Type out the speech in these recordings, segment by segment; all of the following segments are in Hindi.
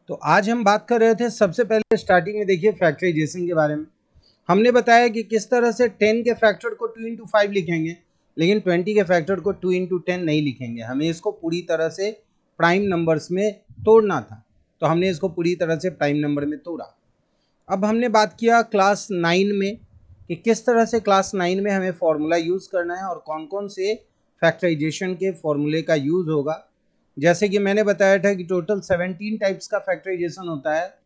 तो आज हम बात कर रहे थे, सबसे पहले स्टार्टिंग में देखिए फैक्टराइजेशन के बारे में। हमने बताया कि किस तरह से 10 के फैक्टर को 2 इंटू 5 लिखेंगे, लेकिन 20 के फैक्टर को 2 इंटू 10 नहीं लिखेंगे। हमें इसको पूरी तरह से प्राइम नंबर्स में तोड़ना था, तो हमने इसको पूरी तरह से प्राइम नंबर में तोड़ा। अब हमने बात किया क्लास 9 में कि किस तरह से क्लास 9 में हमें फॉर्मूला यूज़ करना है और कौन कौन से फैक्टराइजेशन के फॉर्मूले का यूज़ होगा। जैसे कि मैंने बताया था कि टोटल 17 टाइप्स का फैक्टराइजेशन होता है।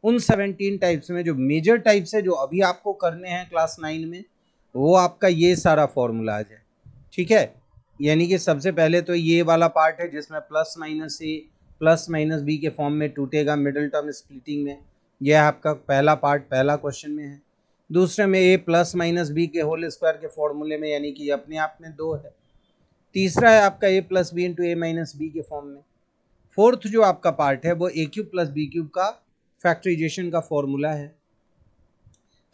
उन 17 टाइप्स में जो मेजर टाइप्स है, जो अभी आपको करने हैं क्लास 9 में, वो आपका ये सारा फॉर्मूला है। ठीक है, यानी कि सबसे पहले तो ये वाला पार्ट है जिसमें प्लस माइनस ए प्लस माइनस बी के फॉर्म में टूटेगा मिडिल टर्म स्प्लिटिंग में। यह आपका पहला पार्ट पहला क्वेश्चन में है। दूसरे में ए प्लस माइनस बी के होल स्क्वायर के फॉर्मूले में, यानी कि अपने आप में 2 है। तीसरा है आपका ए प्लस बी इंटू ए माइनस बी के फॉर्म में। फोर्थ जो आपका पार्ट है वो ए क्यूब प्लस बी क्यूब का फैक्टराइजेशन का फॉर्मूला है।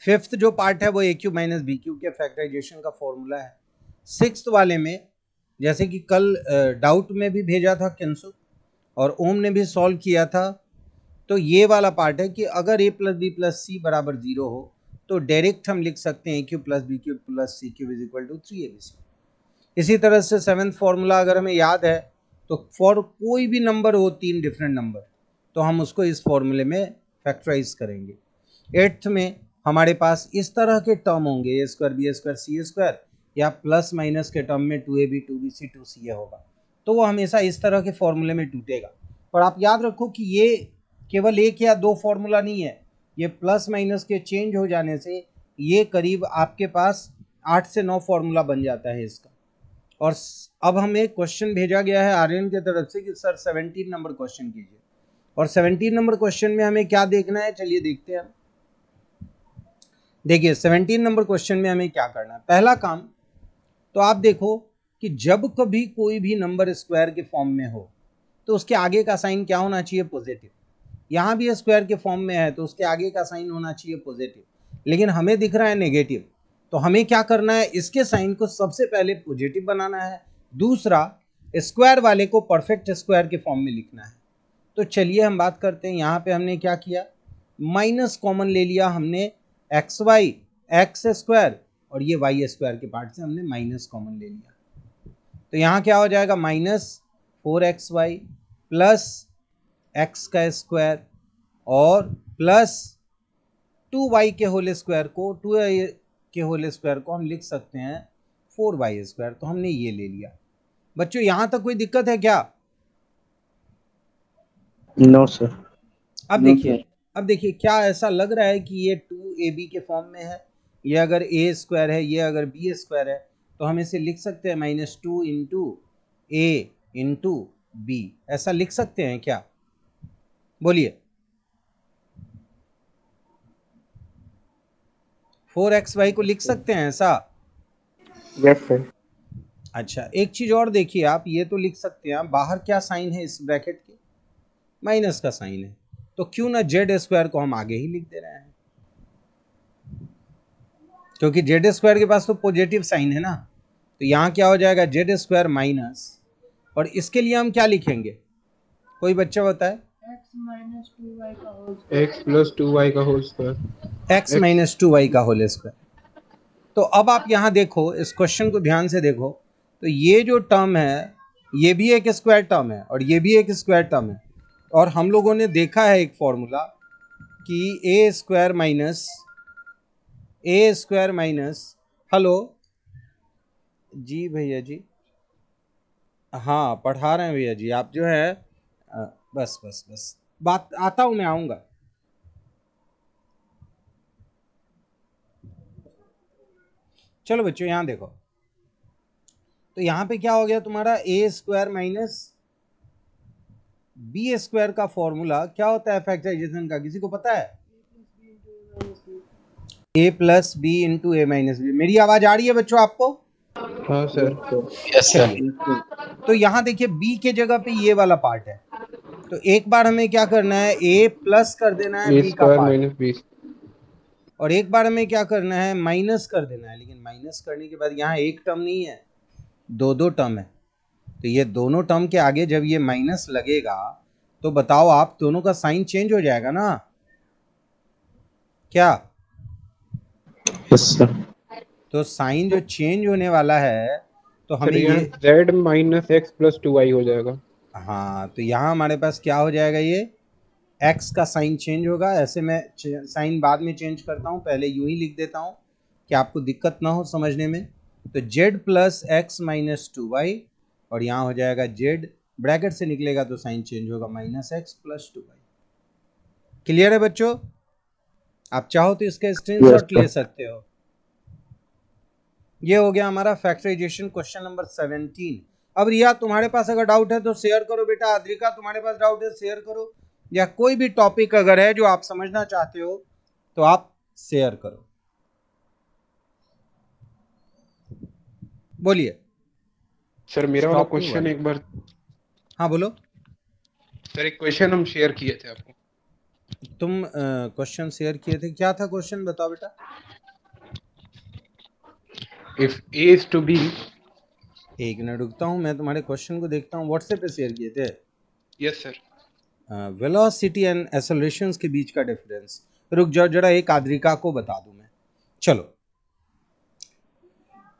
फिफ्थ जो पार्ट है वो ए क्यूब माइनस बी क्यूब के फैक्टराइजेशन का फॉर्मूला है। सिक्स्थ वाले में, जैसे कि कल डाउट में भी भेजा था किंसु और ओम ने भी सॉल्व किया था, तो ये वाला पार्ट है कि अगर A plus B plus C बराबर 0 हो तो डायरेक्ट हम लिख सकते हैं A cube plus B cube plus C cube is equal to 3abc। इसी तरह से सेवेंथ फॉर्मूला अगर हमें याद है तो फॉर कोई भी नंबर हो 3 डिफरेंट नंबर, तो हम उसको इस फॉर्मूले में फैक्टराइज करेंगे। एट्थ में हमारे पास इस तरह के टर्म होंगे, ए स्क्वायर बी स्क्वायर सी स्क्वायर, या प्लस माइनस के टर्म में 2ab 2bc 2ca होगा, तो वो हमेशा इस तरह के फॉर्मूले में टूटेगा। पर आप याद रखो कि ये केवल एक या दो फॉर्मूला नहीं है, ये प्लस माइनस के चेंज हो जाने से ये करीब आपके पास 8 से 9 फॉर्मूला बन जाता है इसका। और अब हमें क्वेश्चन भेजा गया है आर्यन की तरफ से कि सर 17 नंबर क्वेश्चन कीजिए, और 17 नंबर क्वेश्चन में हमें क्या देखना है, चलिए देखते हैं। देखिए 17 नंबर क्वेश्चन में हमें क्या करना है। पहला काम तो आप देखो कि जब कभी कोई भी नंबर स्क्वायर के फॉर्म में हो तो उसके आगे का साइन क्या होना चाहिए, पॉजिटिव। यहाँ भी स्क्वायर के फॉर्म में है तो उसके आगे का साइन होना चाहिए पॉजिटिव, लेकिन हमें दिख रहा है नेगेटिव, तो हमें क्या करना है, इसके साइन को सबसे पहले पॉजिटिव बनाना है। दूसरा, स्क्वायर वाले को परफेक्ट स्क्वायर के फॉर्म में लिखना है। तो चलिए हम बात करते हैं। यहाँ पे हमने क्या किया, माइनस कॉमन ले लिया हमने, एक्स वाई एक्स स्क्वायर और ये वाई स्क्वायर के पार्ट से हमने माइनस कॉमन ले लिया। तो यहाँ क्या हो जाएगा, माइनस 4xy प्लस एक्स का स्क्वायर और प्लस 2y के होल स्क्वायर को 2y के होल स्क्वायर को हम लिख सकते हैं 4y स्क्वायर। तो हमने ये ले लिया। बच्चों यहां तक कोई दिक्कत है क्या? No sir. अब देखिए क्या ऐसा लग रहा है कि ये 2ab के फॉर्म में है, ये अगर a स्क्वायर है, ये अगर b स्क्वायर है, तो हम इसे लिख सकते हैं -2 इंटू a इंटू b, ऐसा लिख सकते हैं क्या? बोलिए। 4xy को लिख सकते हैं ऐसा? Yes sir. अच्छा, एक चीज और देखिए, आप ये तो लिख सकते हैं, बाहर क्या साइन है इस ब्रैकेट के, माइनस का साइन है, तो क्यों ना जेड स्क्वायर को हम आगे ही लिख दे रहे हैं, क्योंकि जेड स्क्वायर के पास तो पॉजिटिव साइन है ना। तो यहाँ क्या हो जाएगा, जेड स्क्वायर माइनस, और इसके लिए हम क्या लिखेंगे, कोई बच्चा बताए? x प्लस 2y का whole square. x minus 2y का होल स्क्वायर। तो अब आप यहाँ देखो, इस क्वेश्चन को ध्यान से देखो, तो ये जो टर्म है ये भी एक स्क्वायर टर्म है और ये भी एक स्क्वायर टर्म है, और हम लोगों ने देखा है एक फॉर्मूला कि ए स्क्वायर माइनस, हेलो जी भैया जी, हाँ पढ़ा रहे हैं भैया जी, आप जो है बस बात आता हूँ, मैं आऊँगा। चलो बच्चों यहाँ देखो, तो यहाँ पे क्या हो गया तुम्हारा, ए स्क्वायर माइनस बी स्क्वायर का फॉर्मूला क्या होता है फैक्टराइजेशन का, किसी को पता है? ए प्लस बी इंटू ए माइनस बी। मेरी आवाज आ रही है बच्चों आपको? हाँ सर। Yes sir. तो यहाँ देखिए बी के जगह पे ये वाला पार्ट है, तो एक बार हमें क्या करना है, ए प्लस कर देना है ए बी का स्क्वायर पार्ट, माइनस बी, और एक बार हमें क्या करना है, माइनस कर देना है। लेकिन माइनस करने के बाद यहाँ एक टर्म नहीं है, दो टर्म है, तो ये दोनों टर्म के आगे जब ये माइनस लगेगा तो बताओ आप, दोनों का साइन चेंज हो जाएगा ना क्या? Yes sir. तो साइन जो चेंज होने वाला है तो सर हमें यहाँ ये, z minus x plus 2y हो जाएगा। हाँ तो यहाँ हमारे पास क्या हो जाएगा, ये x का साइन चेंज होगा। ऐसे मैं साइन बाद में चेंज करता हूँ, पहले यूं ही लिख देता हूँ कि आपको दिक्कत ना हो समझने में। तो z plus x minus 2y, और यहाँ हो जाएगा z, ब्रैकेट से निकलेगा तो साइन चेंज होगा minus x plus 2y। Clear है बच्चों? आप चाहो तो इसका स्क्रीनशॉट ले सकते हो। ये हो गया हमारा फैक्टराइजेशन क्वेश्चन नंबर 17। अब रिया तुम्हारे पास अगर डाउट है तो शेयर करो बेटा। आद्रिका तुम्हारे पास डाउट है शेयर करो, या कोई भी टॉपिक अगर है जो आप समझना चाहते हो तो आप शेयर करो। बोलिए। सर मेरा वाला क्वेश्चन एक बार। हाँ बोलो। सर एक क्वेश्चन हम शेयर किए थे आपको। तुम क्वेश्चन शेयर किए थे, क्या था क्वेश्चन बताओ बेटा। If a is to b। एक मिनट रुकता हूँ, मैं तुम्हारे क्वेश्चन को देखता हूँ। व्हाट्सएप पे शेयर किए थे। Yes sir. वेलोसिटी एंड एक्सेलरेशंस के बीच का डिफरेंस। रुक जाओ जरा, एक आद्रिका को बता दूं मैं। चलो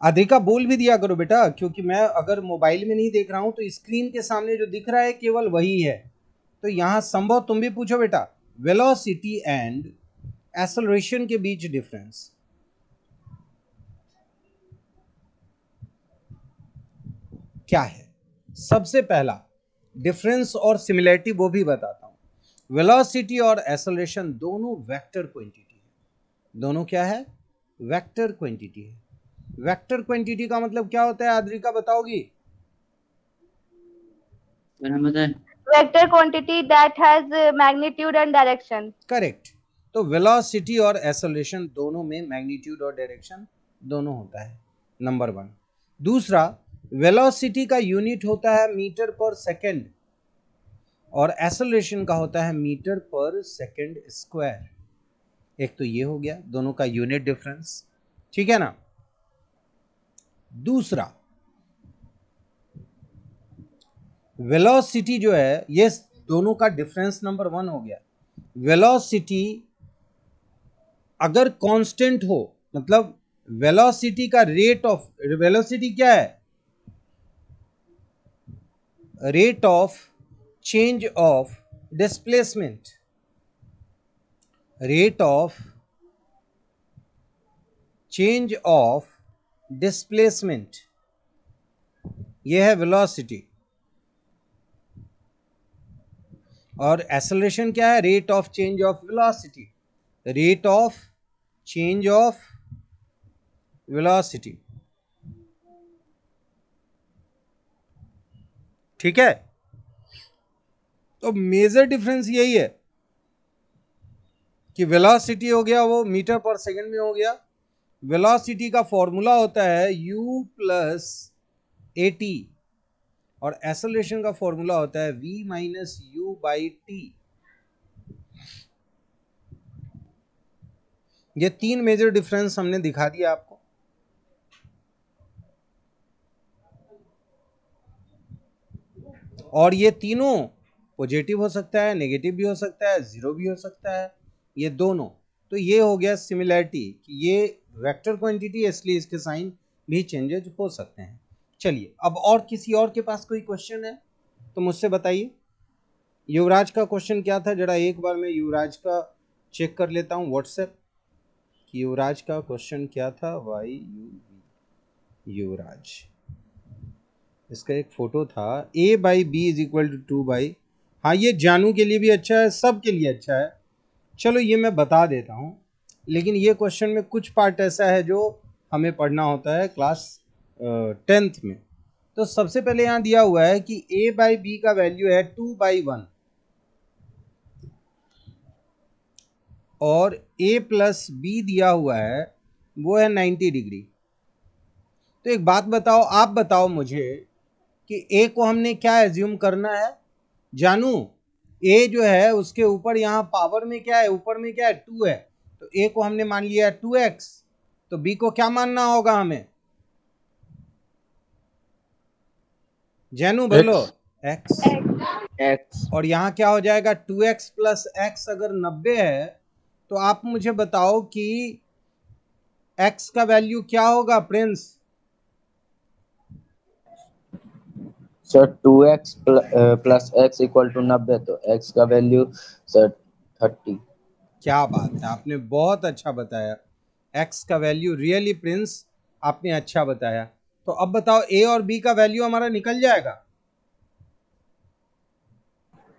आद्रिका बोल भी दिया करो बेटा, क्योंकि मैं अगर मोबाइल में नहीं देख रहा हूं तो स्क्रीन के सामने जो दिख रहा है केवल वही है। तो यहां संभव तुम भी पूछो बेटा, वेलोसिटी एंड एक्सेलरेशन के बीच डिफरेंस क्या है। सबसे पहला डिफरेंस और सिमिलरिटी वो भी बताता हूं। वेलोसिटी और एक्सेलरेशन दोनों वेक्टर क्वांटिटी है। दोनों क्या है? वेक्टर क्वांटिटी है। वेक्टर क्वांटिटी का मतलब क्या होता है, आद्रिका बताओगी? Vector quantity that has magnitude and direction. Correct. तो वेलोसिटी और एक्सेलरेशन दोनों में मैग्नीट्यूड और डायरेक्शन दोनों होता है, नंबर वन। दूसरा, वेलोसिटी का यूनिट होता है मीटर पर सेकंड, और एक्सेलरेशन का होता है मीटर पर सेकंड स्क्वायर। एक तो ये हो गया दोनों का यूनिट डिफरेंस, ठीक है ना। दूसरा, वेलोसिटी जो है, ये दोनों का डिफरेंस नंबर वन हो गया। वेलोसिटी अगर कांस्टेंट हो, मतलब वेलोसिटी का रेट ऑफ, वेलोसिटी क्या है? Rate of change of displacement, rate of change of displacement, यह है वेलोसिटी। और एक्सेलरेशन क्या है? Rate of change of velocity, rate of change of velocity, ठीक है। तो मेजर डिफरेंस यही है कि वेलोसिटी हो गया वो मीटर पर सेकंड में हो गया। वेलोसिटी का फॉर्मूला होता है u प्लस ए टी, और एक्सेलरेशन का फॉर्मूला होता है v minus you by T. ये तीन मेजर डिफरेंस हमने दिखा दिया आपको। और ये तीनों पॉजिटिव हो सकता है, नेगेटिव भी हो सकता है, जीरो भी हो सकता है, ये दोनों। तो ये हो गया सिमिलरिटी कि ये वेक्टर क्वांटिटी है, इसलिए इसके साइन भी चेंजेज हो सकते हैं। चलिए, अब और किसी और के पास कोई क्वेश्चन है तो मुझसे बताइए। युवराज का क्वेश्चन क्या था, जरा एक बार मैं युवराज का चेक कर लेता हूँ व्हाट्सएप। युवराज का क्वेश्चन क्या था, वाई यू युवराज, इसका एक फोटो था। a by b is equal to 2/, हाँ ये जानू के लिए भी अच्छा है, सब के लिए अच्छा है। चलो ये मैं बता देता हूँ, लेकिन ये क्वेश्चन में कुछ पार्ट ऐसा है जो हमें पढ़ना होता है क्लास 10th में। तो सबसे पहले यहाँ दिया हुआ है कि a बाई बी का वैल्यू है 2/1 और a प्लस बी दिया हुआ है वो है 90 डिग्री। तो एक बात बताओ, आप बताओ मुझे कि a को हमने क्या एज्यूम करना है। जानू, a जो है उसके ऊपर यहाँ पावर में क्या है, ऊपर में क्या है 2 है, तो a को हमने मान लिया है 2x, तो b को क्या मानना होगा हमें? जानू बोलो x। x और यहाँ क्या हो जाएगा 2x प्लस x अगर 90 है तो आप मुझे बताओ कि x का वैल्यू क्या होगा Prince? Sir 2x plus x equal to 90, तो x का वैल्यू सर 30। क्या बात है, आपने बहुत अच्छा बताया। x का वैल्यू रियली प्रिंस आपने अच्छा बताया। तो अब बताओ a और b का वैल्यू हमारा निकल जाएगा।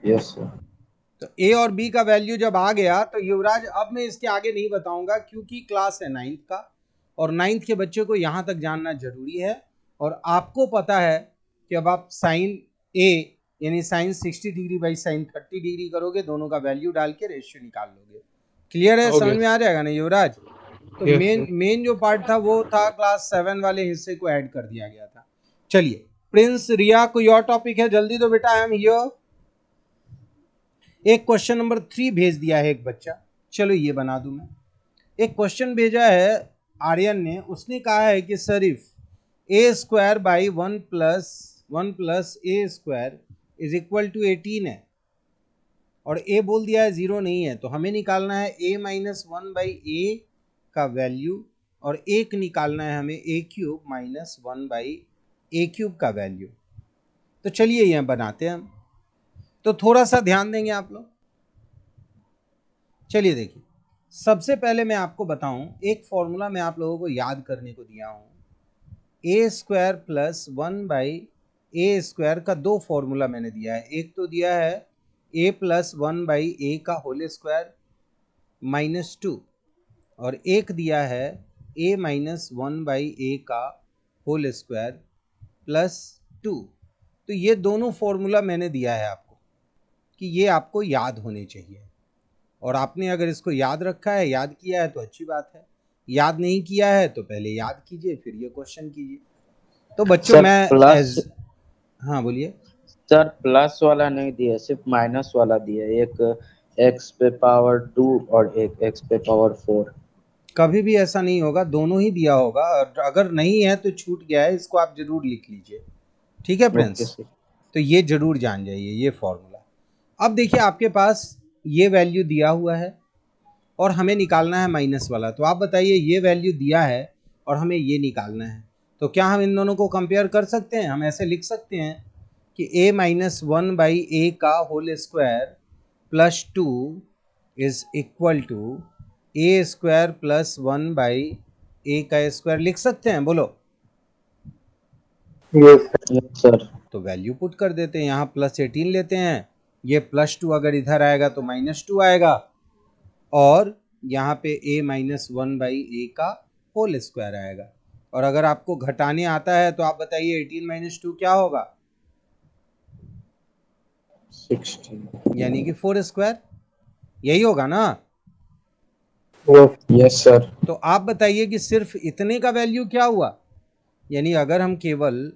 Yes sir. तो a और b का वैल्यू जब आ गया तो युवराज अब मैं इसके आगे नहीं बताऊंगा क्योंकि क्लास है 9th का और 9th के बच्चे को यहाँ तक जानना जरूरी है। और आपको पता है कि अब आप साइन a यानी sine 60 degree by sine 30 degree करोगे, दोनों का वैल्यू डाल के रेशियो निकाल लोगे। क्लियर है? हो समझ गया में आ जाएगा ना युवराज? तो यस मेन सर। मेन जो पार्ट था वो था क्लास 7 वाले हिस्से को ऐड कर दिया गया था। चलिए प्रिंस, रिया, कोई और टॉपिक है? जल्दी तो बेटा, आई एम हियर। एक क्वेश्चन नंबर 3 भेज दिया है एक बच्चा, चलो ये बना दूं मैं। एक क्वेश्चन भेजा है आर्यन ने, उसने कहा है कि sir if a square by 1 plus a square is equal to 18 है और ए बोल दिया है 0 नहीं है, तो हमें निकालना है a माइनस 1 बाई ए का वैल्यू और एक निकालना है हमें a cube minus 1 by A cube का वैल्यू। तो चलिए यह बनाते हैं हम। तो थोड़ा सा ध्यान देंगे आप लोग। चलिए देखिए, सबसे पहले मैं आपको बताऊं, एक फॉर्मूला मैं आप लोगों को याद करने को दिया हूं। A square plus 1 by A square का दो फॉर्मूला मैंने दिया है। एक तो दिया है ए प्लस 1 बाई ए का होल स्क्वायर माइनस 2 और एक दिया है ए माइनस 1 बाई ए का होल स्क्वायर प्लस 2। तो ये दोनों फॉर्मूला मैंने दिया है आपको कि ये आपको याद होने चाहिए। और आपने अगर इसको याद रखा है, याद किया है तो अच्छी बात है, याद नहीं किया है तो पहले याद कीजिए फिर ये क्वेश्चन कीजिए। तो बच्चों सर मैं प्लस, हाँ बोलिए। सर प्लस वाला नहीं दिया, सिर्फ माइनस वाला दिया, एक x पे पावर 2 और एक x पे पावर 4। कभी भी ऐसा नहीं होगा, दोनों ही दिया होगा, और अगर नहीं है तो छूट गया है, इसको आप जरूर लिख लीजिए। ठीक है ओके प्रिंस? सर। तो ये जरूर जान जाइए ये फॉर्मूला। अब देखिए आपके पास ये वैल्यू दिया हुआ है और हमें निकालना है माइनस वाला। तो आप बताइए, ये वैल्यू दिया है और हमें ये निकालना है, तो क्या हम इन दोनों को कंपेयर कर सकते हैं? हम ऐसे लिख सकते हैं कि a माइनस 1 बाई ए का whole square plus 2 is equal to A square plus 1 by A का स्क्वायर। लिख सकते हैं? बोलो। Yes sir. तो वैल्यू पुट कर देते हैं, यहाँ प्लस 18 लेते हैं, ये प्लस 2 अगर इधर आएगा तो माइनस 2 आएगा और यहाँ पे a माइनस 1 बाई ए का होल स्क्वायर आएगा। और अगर आपको घटाने आता है तो आप बताइए 18 माइनस 2 क्या होगा? 16। यानी कि 4 स्क्वायर, यही होगा ना? Yes sir. तो आप बताइए कि सिर्फ इतने का वैल्यू क्या हुआ? यानी अगर हम केवल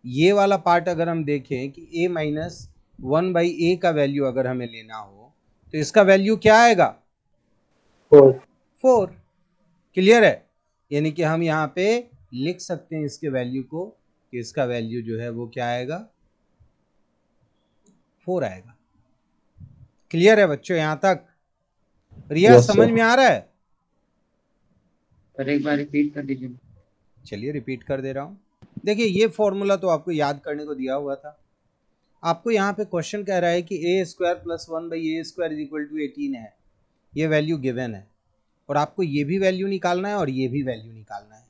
ये वाला पार्ट अगर हम देखें कि a माइनस 1 बाई ए का वैल्यू अगर हमें लेना हो तो इसका वैल्यू क्या आएगा? 4। क्लियर है? यानी कि हम यहाँ पे लिख सकते हैं इसके वैल्यू को कि इसका वैल्यू जो है वो क्या आएगा? 4 आएगा। क्लियर है बच्चों यहाँ तक? रिया Yes, समझ sir. में आ रहा है? पर एक बार रिपीट कर दीजिए। चलिए रिपीट कर दे रहा हूँ। देखिए ये फॉर्मूला तो आपको याद करने को दिया हुआ था। आपको यहाँ पे क्वेश्चन कह रहा है कि A square plus 1 by A square is equal to 18 है, ये वैल्यू गिवन है और आपको ये भी वैल्यू निकालना है और ये भी वैल्यू निकालना है।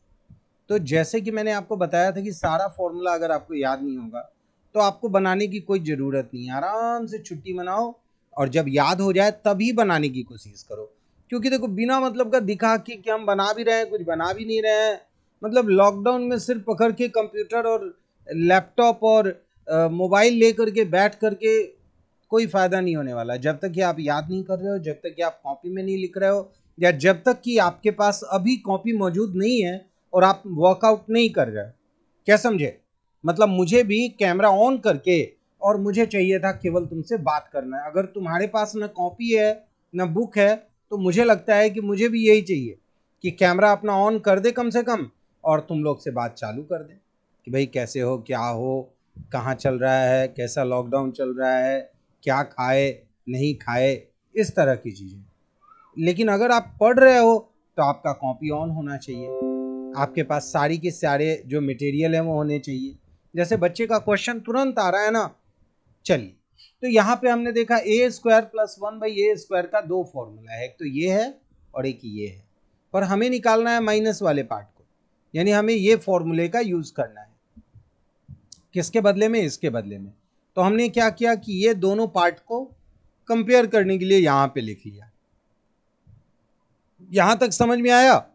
तो जैसे कि मैंने आपको बताया था कि सारा फॉर्मूला अगर आपको याद नहीं होगा तो आपको बनाने की कोई ज़रूरत नहीं है, आराम से छुट्टी मनाओ और जब याद हो जाए तभी बनाने की कोशिश करो। क्योंकि देखो बिना मतलब का दिखा कि हम बना भी रहे हैं, कुछ बना भी नहीं रहे हैं, मतलब लॉकडाउन में सिर्फ पकड़ के कंप्यूटर और लैपटॉप और मोबाइल ले करके बैठ करके कोई फ़ायदा नहीं होने वाला। जब तक कि आप याद नहीं कर रहे हो, जब तक कि आप कॉपी में नहीं लिख रहे हो, या जब तक कि आपके पास अभी कॉपी मौजूद नहीं है और आप वर्कआउट नहीं कर रहे हो। क्या समझे? मतलब मुझे भी कैमरा ऑन करके और मुझे चाहिए था केवल तुमसे बात करना है। अगर तुम्हारे पास ना कॉपी है ना बुक है तो मुझे लगता है कि मुझे भी यही चाहिए कि कैमरा अपना ऑन कर दे कम से कम और तुम लोग से बात चालू कर दे कि भाई कैसे हो, क्या हो, कहाँ चल रहा है, कैसा लॉकडाउन चल रहा है, क्या खाए नहीं खाए, इस तरह की चीज़ें। लेकिन अगर आप पढ़ रहे हो तो आपका कॉपी ऑन होना चाहिए, आपके पास सारी के सारे जो मटेरियल है वो होने चाहिए। जैसे बच्चे का क्वेश्चन तुरंत आ रहा है ना, चलिए, तो यहाँ पे हमने देखा ए स्क्वायर प्लस 1/a² का दो फॉर्मूला है, एक तो ये है और एक ये है, पर हमें निकालना है माइनस वाले पार्ट को, यानी हमें ये फॉर्मूले का यूज करना है। किसके बदले में? इसके बदले में। तो हमने क्या किया कि ये दोनों पार्ट को कंपेयर करने के लिए यहां पे लिख लिया। यहां तक समझ में आया?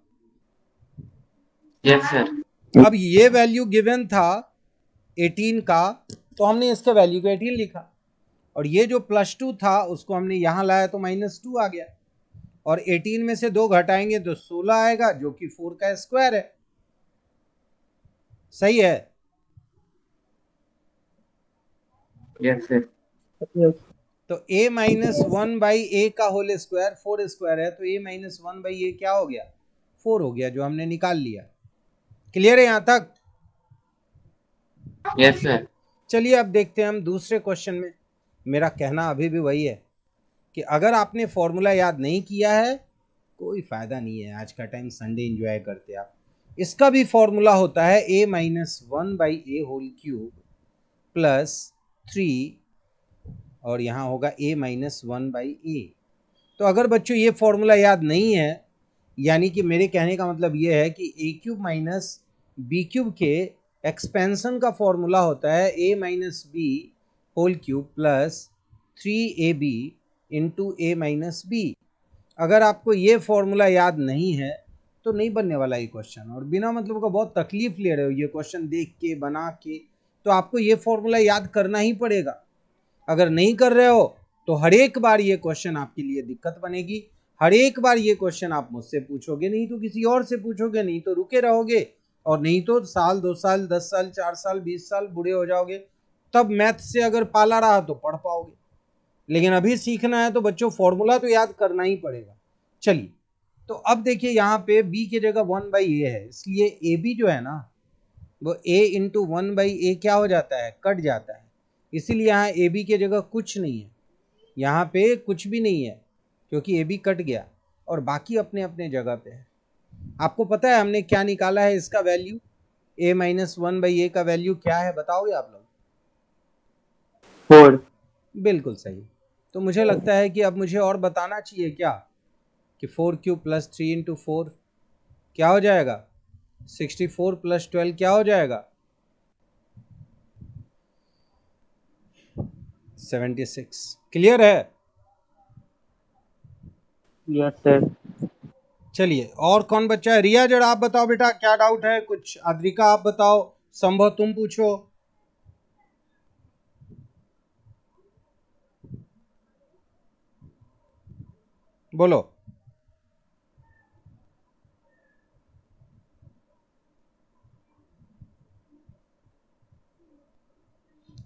Yes sir. अब ये वैल्यू गिवन था 18 का, तो हमने इसके वैल्यू को 18 लिखा, और ये जो +2 था उसको हमने यहां लाया तो -2 आ गया, और 18 में से 2 घटाएंगे तो 16 आएगा, जो कि 4 का स्क्वायर है। सही है? Yes sir. तो a-1/a का होल स्क्वायर 4 स्क्वायर है, तो a-1/a क्या हो गया? 4 हो गया, जो हमने निकाल लिया। क्लियर है यहां तक? Yes sir. चलिए अब देखते हैं हम दूसरे क्वेश्चन में। मेरा कहना अभी भी वही है कि अगर आपने फॉर्मूला याद नहीं किया है कोई फायदा नहीं है, आज का टाइम संडे एंजॉय करते आप। इसका भी फॉर्मूला होता है a-1/a³ प्लस 3, और यहाँ होगा a-1/a। तो अगर बच्चों ये फॉर्मूला याद नहीं है, यानी कि मेरे कहने का मतलब ये है कि a³ माइनस b³ के एक्सपेंशन का फॉर्मूला होता है a-b³ plus 3ab into a-b। अगर आपको ये फॉर्मूला याद नहीं है तो नहीं बनने वाला ये क्वेश्चन, और बिना मतलब का बहुत तकलीफ ले रहे हो ये क्वेश्चन देख के बना के, तो आपको ये फॉर्मूला याद करना ही पड़ेगा। अगर नहीं कर रहे हो तो हर एक बार ये क्वेश्चन आपके लिए दिक्कत बनेगी, हर एक बार ये क्वेश्चन आप मुझसे पूछोगे, नहीं तो किसी और से पूछोगे, नहीं तो रुके रहोगे, और नहीं तो साल 2 साल 10 साल 4 साल 20 साल बूढ़े हो जाओगे, तब मैथ से अगर पाला रहा तो पढ़ पाओगे। लेकिन अभी सीखना है तो बच्चों फॉर्मूला तो याद करना ही पड़ेगा। चलिए, तो अब देखिए यहाँ पे b की जगह 1/a है, इसलिए ab जो है ना वो a इंटू 1/a क्या हो जाता है? कट जाता है। इसीलिए यहाँ ab की जगह कुछ नहीं है, यहाँ पे कुछ भी नहीं है, क्योंकि ab कट गया और बाकी अपने अपने जगह पे है। आपको पता है हमने क्या निकाला है इसका वैल्यू? a-1/a का वैल्यू क्या है बताओगे आप लोग? 4। बिल्कुल सही। तो मुझे लगता है कि अब मुझे और बताना चाहिए क्या कि 4³ प्लस 3 इंटू 4 क्या हो जाएगा? 64 प्लस 12 क्या हो जाएगा? 76। क्लियर है? Yes sir. चलिए, और कौन बच्चा है? रिया जरा आप बताओ बेटा, क्या डाउट है? कुछ अद्रिका आप बताओ, संभव तुम पूछो। बोलो।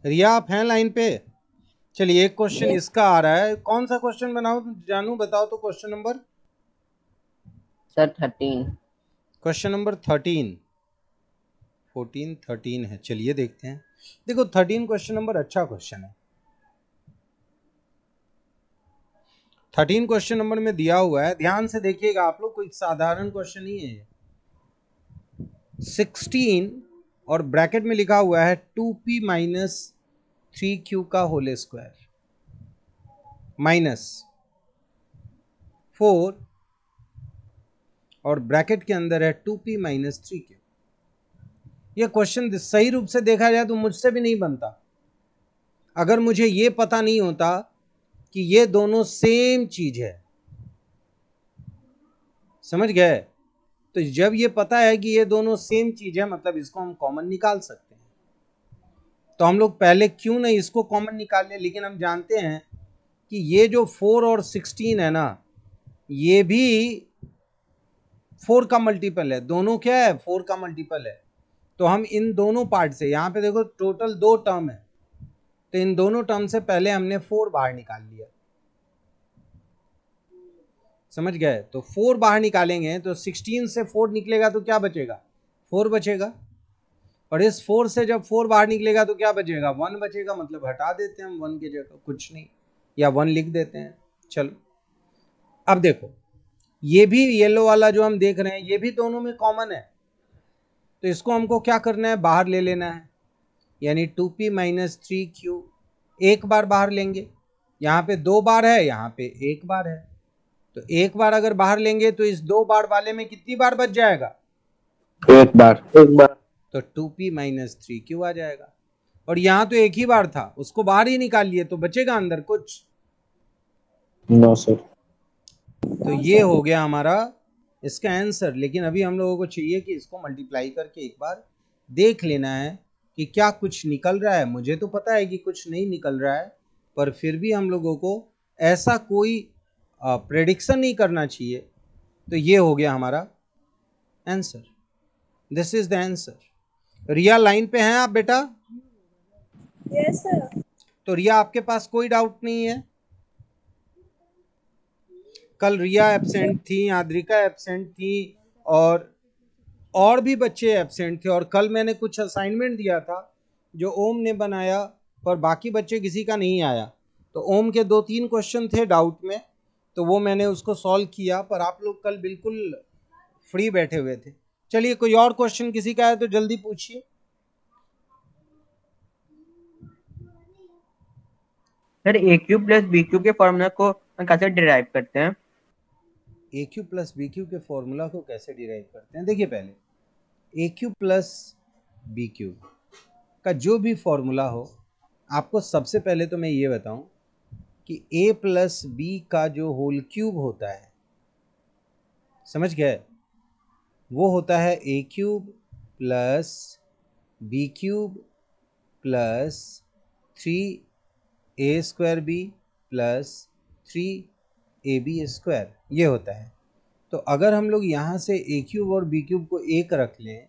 रिया आप हैं लाइन पे? चलिए, एक क्वेश्चन इसका आ रहा है, कौन सा क्वेश्चन बनाओ जानू, बताओ तो। Question number sir 13। Question number 13, 14, 13 है। चलिए देखते हैं। देखो 13 क्वेश्चन नंबर अच्छा क्वेश्चन है। 13 क्वेश्चन नंबर में दिया हुआ है, ध्यान से देखिएगा आप लोग, कोई साधारण क्वेश्चन नहीं है। 16 और ब्रैकेट में लिखा हुआ है 2p माइनस 3q का होल स्क्वायर माइनस 4, और ब्रैकेट के अंदर है 2p माइनस 3q। यह क्वेश्चन सही रूप से देखा जाए तो मुझसे भी नहीं बनता अगर मुझे ये पता नहीं होता कि ये दोनों सेम चीज है। समझ गए? तो जब ये पता है कि ये दोनों सेम चीज है, मतलब इसको हम कॉमन निकाल सकते हैं। तो हम लोग पहले क्यों नहीं इसको कॉमन निकाल लें, लेकिन हम जानते हैं कि ये जो 4 और 16 है ना, ये भी 4 का मल्टीपल है। दोनों क्या है? 4 का मल्टीपल है। तो हम इन दोनों पार्ट से, यहाँ पे देखो टोटल 2 टर्म है, तो इन दोनों टर्म से पहले हमने 4 बाहर निकाल लिया। समझ गए? तो 4 बाहर निकालेंगे तो 16 से 4 निकलेगा तो क्या बचेगा? 4 बचेगा। और इस 4 से जब 4 बाहर निकलेगा तो क्या बचेगा, 1 बचेगा, मतलब हटा देते हैं हम 1 की जगह कुछ नहीं, या 1 लिख देते हैं। चलो अब देखो, ये भी येलो वाला जो हम देख रहे हैं ये भी दोनों में कॉमन है, तो इसको हमको क्या करना है, बाहर ले लेना है, यानी 2p माइनस 3q एक बार बाहर लेंगे, यहाँ पे 2 बार है, यहाँ पे 1 बार है, तो एक बार अगर बाहर लेंगे तो इस 2 बार वाले में कितनी बार बच जाएगा, एक बार। तो 2p माइनस 3q आ जाएगा। और यहाँ तो एक ही बार था, उसको बाहर ही निकाल लिए, तो बचेगा अंदर कुछ? No sir. तो ये हो गया हमारा इसका आंसर। लेकिन अभी हम लोगों को चाहिए कि इसको मल्टीप्लाई करके एक बार देख लेना है कि क्या कुछ निकल रहा है। मुझे तो पता है कि कुछ नहीं निकल रहा है, पर फिर भी हम लोगों को ऐसा कोई प्रेडिक्शन नहीं करना चाहिए। तो ये हो गया हमारा answer, this is the answer. Riya line पे हैं आप बेटा? Yes sir. तो रिया आपके पास कोई डाउट नहीं है? कल रिया एब्सेंट थी, आद्रिका एब्सेंट थी, और भी बच्चे एब्सेंट थे, और कल मैंने कुछ असाइनमेंट दिया था जो ओम ने बनाया, पर बाकी बच्चे किसी का नहीं आया। तो ओम के 2-3 क्वेश्चन थे डाउट में, तो वो मैंने उसको सॉल्व किया, पर आप लोग कल बिल्कुल फ्री बैठे हुए थे। चलिए कोई और क्वेश्चन किसी का है तो जल्दी पूछिए। सर ए क्यूब प्लस बी क्यूब के फॉर्मूला को कैसे डिराइव करते हैं? ए क्यू प्लस बी क्यू के फॉर्मूला को कैसे डिराइव करते हैं? देखिए, पहले ए क्यू प्लस बी क्यू का जो भी फॉर्मूला हो, आपको सबसे पहले तो मैं ये बताऊं कि ए प्लस बी का जो होल क्यूब होता है, समझ गए, वो होता है A cube plus B cube plus 3a² plus 3ab², ये होता है। तो अगर हम लोग यहाँ से ए क्यूब और बी क्यूब को एक रख लें,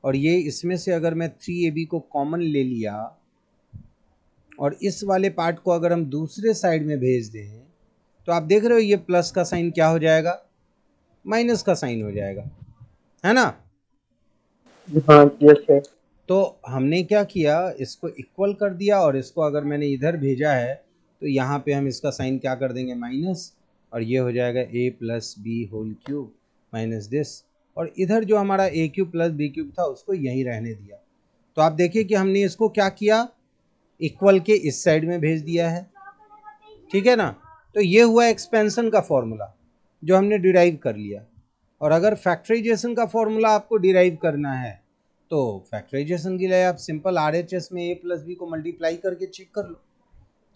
और ये इसमें से अगर मैं 3ab को कॉमन ले लिया, और इस वाले पार्ट को अगर हम दूसरे साइड में भेज दें, तो आप देख रहे हो ये प्लस का साइन क्या हो जाएगा, माइनस का साइन हो जाएगा, है ना? हाँ यस सर। तो हमने क्या किया, इसको इक्वल कर दिया, और इसको अगर मैंने इधर भेजा है तो यहाँ पे हम इसका साइन क्या कर देंगे, माइनस, और ये हो जाएगा a plus b whole cube minus this, और इधर जो हमारा a cube plus B cube था उसको यहीं रहने दिया। तो आप देखिए कि हमने इसको क्या किया, इक्वल के इस साइड में भेज दिया है, ठीक है ना? तो ये हुआ एक्सपेंशन का फॉर्मूला जो हमने डिराइव कर लिया। और अगर फैक्टराइजेशन का फॉर्मूला आपको डिराइव करना है, तो फैक्टराइजेशन के लिए आप सिंपल RHS में a प्लस बी को मल्टीप्लाई करके चेक कर लो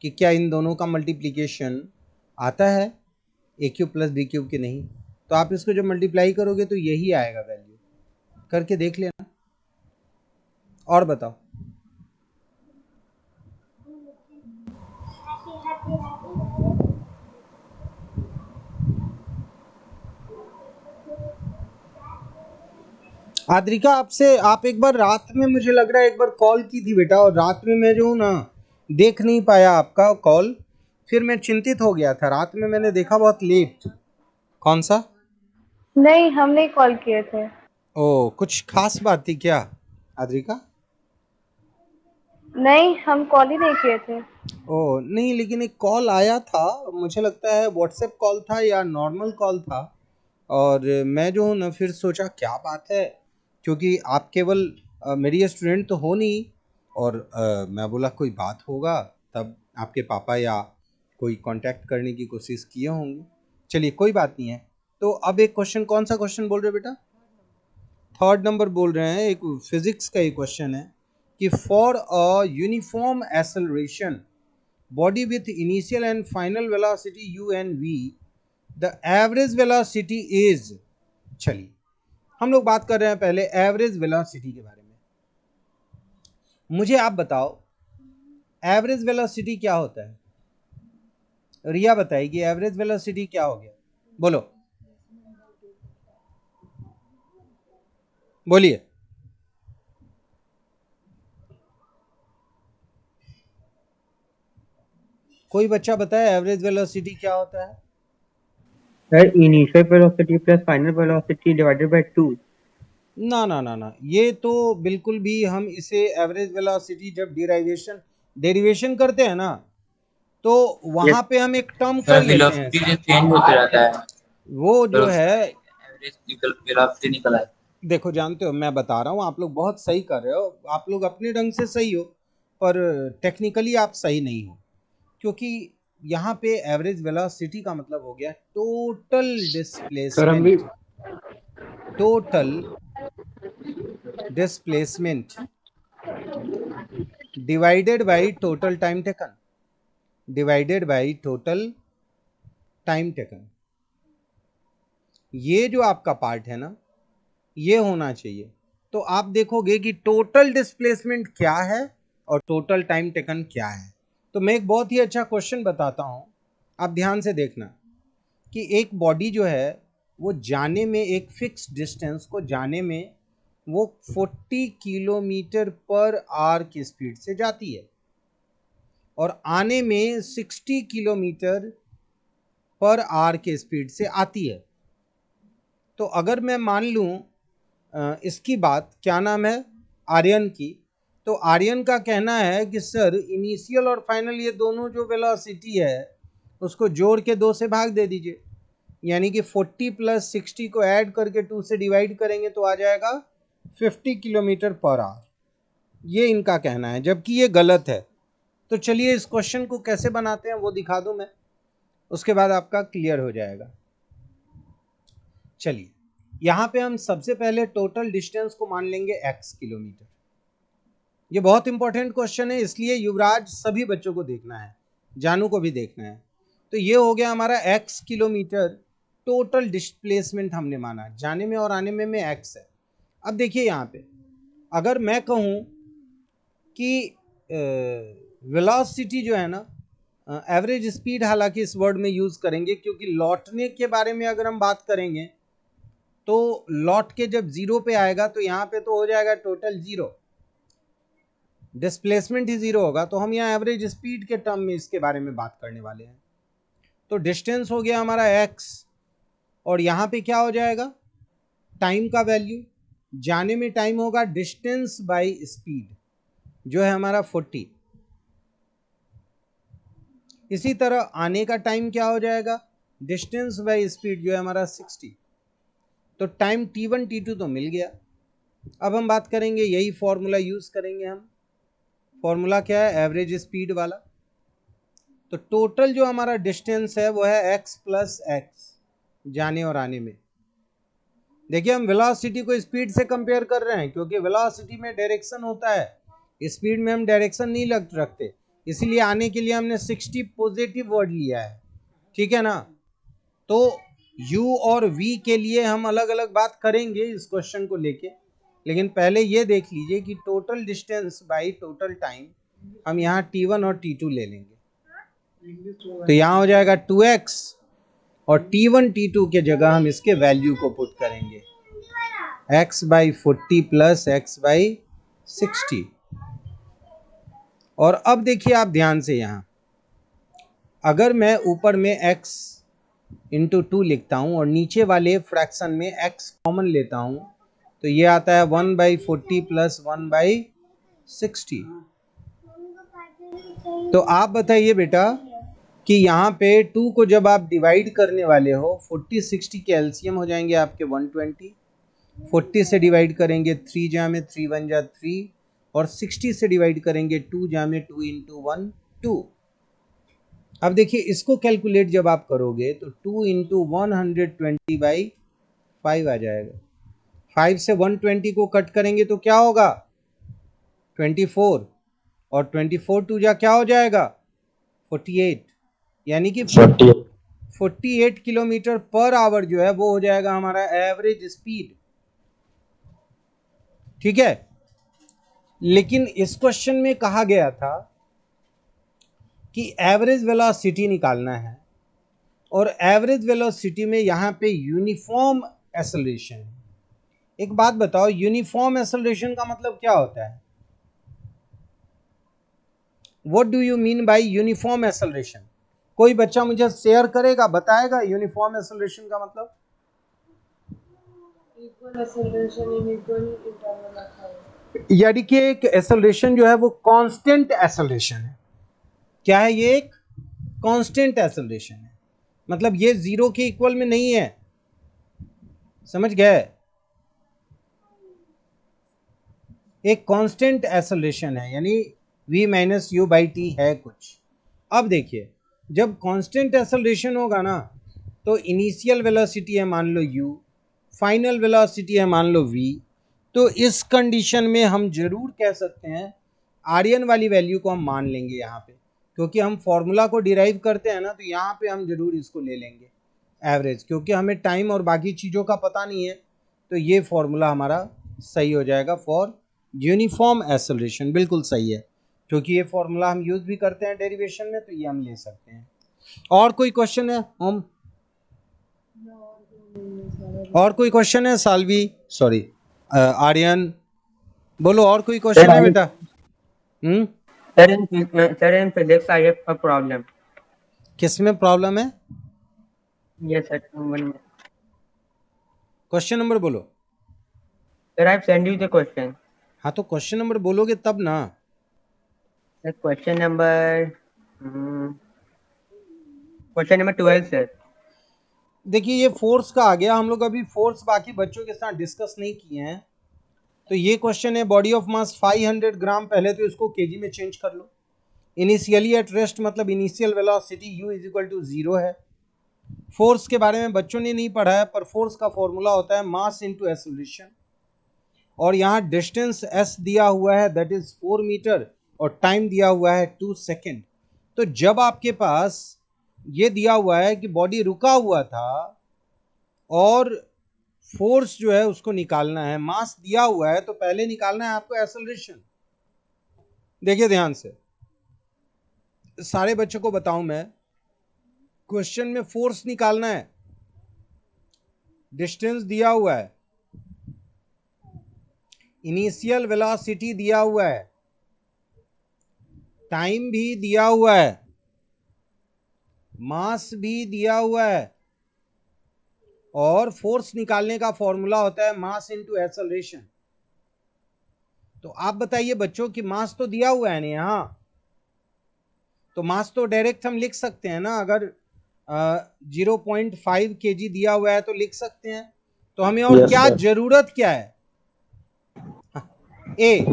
कि क्या इन दोनों का मल्टीप्लिकेशन आता है A cube plus B cube के नहीं। तो आप इसको जब मल्टीप्लाई करोगे तो यही आएगा वैल्यू, करके देख लेना। और बताओ। आद्रिका, आपसे आप एक बार रात में, मुझे लग रहा है एक बार कॉल की थी बेटा, और रात में मैं जो हूँ ना देख नहीं पाया आपका कॉल, फिर मैं चिंतित हो गया था। रात में मैंने देखा बहुत लेट। कौन सा? नहीं, हम नहीं कॉल किए थे। ओ, कुछ खास बात थी क्या आद्रिका? नहीं, हम कॉल ही नहीं किए थे। ओ नहीं, लेकिन एक कॉल आया था, मुझे लगता है व्हाट्सएप कॉल था या नॉर्मल कॉल था, और मैं जो हूँ ना फिर सोचा क्या बात है, क्योंकि आप केवल मेरी स्टूडेंट तो हो नहीं, और मैं बोला कोई बात होगा, तब आपके पापा या कोई कांटेक्ट करने की कोशिश किए होंगे। चलिए कोई बात नहीं है। तो अब एक क्वेश्चन, कौन सा क्वेश्चन बोल रहे हो बेटा? 3rd नंबर बोल रहे हैं। एक फिजिक्स का एक क्वेश्चन है कि for a uniform acceleration body with initial and final velocity u and v, the average velocity is, चलिए हम लोग बात कर रहे हैं पहले एवरेज वेलोसिटी के बारे में। मुझे आप बताओ एवरेज वेलोसिटी क्या होता है? रिया बताएगी एवरेज वेलोसिटी क्या हो गया, बोलो, बोलिए। कोई बच्चा बताए एवरेज वेलोसिटी क्या होता है? Sir initial velocity plus final velocity divided by 2। ना ना ना ना, ये तो बिल्कुल भी हम इसे एवरेज वेलोसिटी जब डेरिवेशन करते हैं ना, तो यस वहां पे हम एक टर्म कर सर लेते हैं वेलोसिटी ऐसा। जो चेंज होते रहता है, वो जो है, एवरेज वेलोसिटी निकला है। देखो जानते हो, मैं बता रहा हूँ, आप लोग बहुत सही कर रहे हो, आप लोग अपने ढंग से सही हो, पर टेक्निकली आप सही नहीं हो, क्योंकि यहाँ पे एवरेज वेलोसिटी का मतलब हो गया टोटल सर हम भी displacement, total displacement divided by total time taken, divided by total time taken. ये जो आपका पार्ट है ना, ये होना चाहिए। तो आप देखोगे कि टोटल डिस्प्लेसमेंट क्या है और टोटल टाइम टेकन क्या है। तो मैं एक बहुत ही अच्छा क्वेश्चन बताता हूं, आप ध्यान से देखना, कि एक बॉडी जो है वो जाने में, एक फिक्स डिस्टेंस को जाने में वो 40 किलोमीटर पर आवर की स्पीड से जाती है और आने में 60 किलोमीटर पर आवर के स्पीड से आती है। तो अगर मैं मान लूँ इसकी बात, क्या नाम है, आर्यन की, तो आर्यन का कहना है कि सर इनिशियल और फाइनल ये दोनों जो वेलोसिटी है उसको जोड़ के 2 से भाग दे दीजिए, यानी कि 40 प्लस 60 को ऐड करके 2 से डिवाइड करेंगे तो आ जाएगा 50 किलोमीटर पर आवर। ये इनका कहना है, जबकि ये गलत है। तो चलिए इस क्वेश्चन को कैसे बनाते हैं वो दिखा दूं मैं, उसके बाद आपका क्लियर हो जाएगा। चलिए यहाँ पे हम सबसे पहले टोटल डिस्टेंस को मान लेंगे x किलोमीटर। ये बहुत इंपॉर्टेंट क्वेश्चन है, इसलिए युवराज सभी बच्चों को देखना है, जानू को भी देखना है। तो ये हो गया हमारा x किलोमीटर टोटल डिस्प्लेसमेंट हमने माना, जाने में और आने में x है। अब देखिए यहाँ पे अगर मैं कहूँ कि वेलोसिटी जो है ना, एवरेज स्पीड हालांकि इस वर्ड में यूज करेंगे, क्योंकि लौटने के बारे में अगर हम बात करेंगे तो लौट के जब 0 पे आएगा तो यहाँ पे तो हो जाएगा टोटल 0, डिस्प्लेसमेंट ही 0 होगा। तो हम यहाँ एवरेज स्पीड के टर्म में इसके बारे में बात करने वाले हैं। तो डिस्टेंस हो गया हमारा x, और यहाँ पे क्या हो जाएगा, टाइम का वैल्यू, जाने में टाइम होगा डिस्टेंस बाय स्पीड जो है हमारा 40। इसी तरह आने का टाइम क्या हो जाएगा, डिस्टेंस बाय स्पीड जो है हमारा 60। तो टाइम t1 t2 तो मिल गया। अब हम बात करेंगे, यही फॉर्मूला यूज करेंगे हम। फॉर्मूला क्या है, एवरेज स्पीड वाला। तो टोटल जो हमारा डिस्टेंस है वो है x प्लस एक्स, जाने और आने में। देखिए हम वेलोसिटी को स्पीड से कंपेयर कर रहे हैं, क्योंकि वेलोसिटी में डायरेक्शन होता है, स्पीड में हम डायरेक्शन नहीं रखते, इसीलिए आने के लिए हमने 60 पॉजिटिव वर्ड लिया है, ठीक है ना। तो u और v के लिए हम अलग अलग बात करेंगे इस क्वेश्चन को लेके, लेकिन पहले ये देख लीजिए कि total distance by total time हम यहाँ t1 और t2 ले लेंगे। तो यहाँ हो जाएगा 2x, और t1 t2 के जगह हम इसके वैल्यू को पुट करेंगे, x by 40 plus x by 60। और अब देखिए आप ध्यान से, यहाँ अगर मैं ऊपर में x इंटू 2 लिखता हूँ और नीचे वाले फ्रैक्शन में x कॉमन लेता हूँ, तो ये आता है 1 बाई 40 प्लस 1 बाई 60। तो आप बताइए बेटा कि यहाँ पे 2 को जब आप डिवाइड करने वाले हो, 40 60 के एलसीएम हो जाएंगे आपके 120, 40 से डिवाइड करेंगे 3 जा में 3 1 जा 3, और 60 से डिवाइड करेंगे 2 जा में 2 इंटू 1 2। अब देखिए इसको कैलकुलेट जब आप करोगे तो 2 इंटू 120 बाई 5 आ जाएगा। 5 से 120 को कट करेंगे तो क्या होगा, 24, और 24 टू जा क्या हो जाएगा, 48, यानी कि 48 किलोमीटर पर आवर जो है वो हो जाएगा हमारा एवरेज स्पीड, ठीक है। लेकिन इस क्वेश्चन में कहा गया था कि एवरेज वेलोसिटी निकालना है, और एवरेज वेलोसिटी में यहाँ पे यूनिफॉर्म एक्सेलरेशन है। एक बात बताओ, यूनिफॉर्म एक्सेलरेशन का मतलब क्या होता है, what do you mean by uniform acceleration? कोई बच्चा मुझे शेयर करेगा, बताएगा यूनिफॉर्म एक्सेलरेशन का मतलब? यानी कि एक एक्सेलरेशन जो है वो कांस्टेंट एक्सेलरेशन है। क्या है ये? एक कांस्टेंट एक्सेलरेशन है, मतलब ये जीरो के इक्वल में नहीं है, समझ गए? एक कांस्टेंट एक्सेलरेशन है, यानी v minus you by T है कुछ। अब देखिए, जब कांस्टेंट एक्सेलरेशन होगा ना, तो इनिशियल वेलोसिटी है मान लो u, फाइनल वेलोसिटी है मान लो v। तो इस कंडीशन में हम जरूर कह सकते हैं आर्यन वाली वैल्यू को हम मान लेंगे यहाँ पे, क्योंकि हम फॉर्मूला को डिराइव करते हैं ना, तो यहाँ पे हम जरूर इसको ले लेंगे एवरेज, क्योंकि हमें टाइम और बाकी चीज़ों का पता नहीं है। तो ये फॉर्मूला हमारा सही हो जाएगा फॉर यूनिफॉर्म एक्सेलरेशन, बिल्कुल सही है, क्योंकि ये फॉर्मूला हम यूज भी करते हैं डेरिवेशन में, तो ये हम ले सकते हैं। और कोई क्वेश्चन है हम? और कोई क्वेश्चन है? सालवी, सॉरी आर्यन, बोलो और कोई क्वेश्चन है बेटा? Sir in physics I have a problem. किस में प्रॉब्लम है? यस सर, क्वेश्चन नंबर बोलो। Sir I have send you the question. हाँ तो क्वेश्चन नंबर बोलोगे तब ना। Question number 12 sir. देखिए ये फोर्स का आ गया, हम लोग अभी फोर्स बाकी बच्चों के साथ डिस्कस नहीं किए हैं। तो ये क्वेश्चन है बॉडी ऑफ मास 500 ग्राम, पहले तो इसको केजी में चेंज कर लो। इनिशियली एट रेस्ट मतलब initial velocity u is equal to 0 है। फोर्स के बारे में बच्चों ने नहीं पढ़ा है, पर फोर्स का फॉर्मूला होता है मास इनटू एक्सेलरेशन, और यहाँ डिस्टेंस s दिया हुआ है दैट इज 4 मीटर, और टाइम दिया हुआ है 2 सेकेंड। तो जब आपके पास ये दिया हुआ है कि बॉडी रुका हुआ था और फोर्स जो है उसको निकालना है, मास दिया हुआ है, तो पहले निकालना है आपको एक्सेलरेशन। देखिए ध्यान से, सारे बच्चों को बताऊं मैं, क्वेश्चन में फोर्स निकालना है, डिस्टेंस दिया हुआ है, इनिशियल वेलोसिटी दिया हुआ है, टाइम भी दिया हुआ है, मास भी दिया हुआ है, और फोर्स निकालने का फॉर्मूला होता है मास इनटू एक्सेलरेशन। तो आप बताइए बच्चों कि मास तो दिया हुआ है ना यहाँ, तो मास तो डायरेक्ट हम लिख सकते हैं ना, अगर 0.5 kg दिया हुआ है तो लिख सकते हैं। तो हमें और Yes, क्या sir. जरूरत क्या है? ए,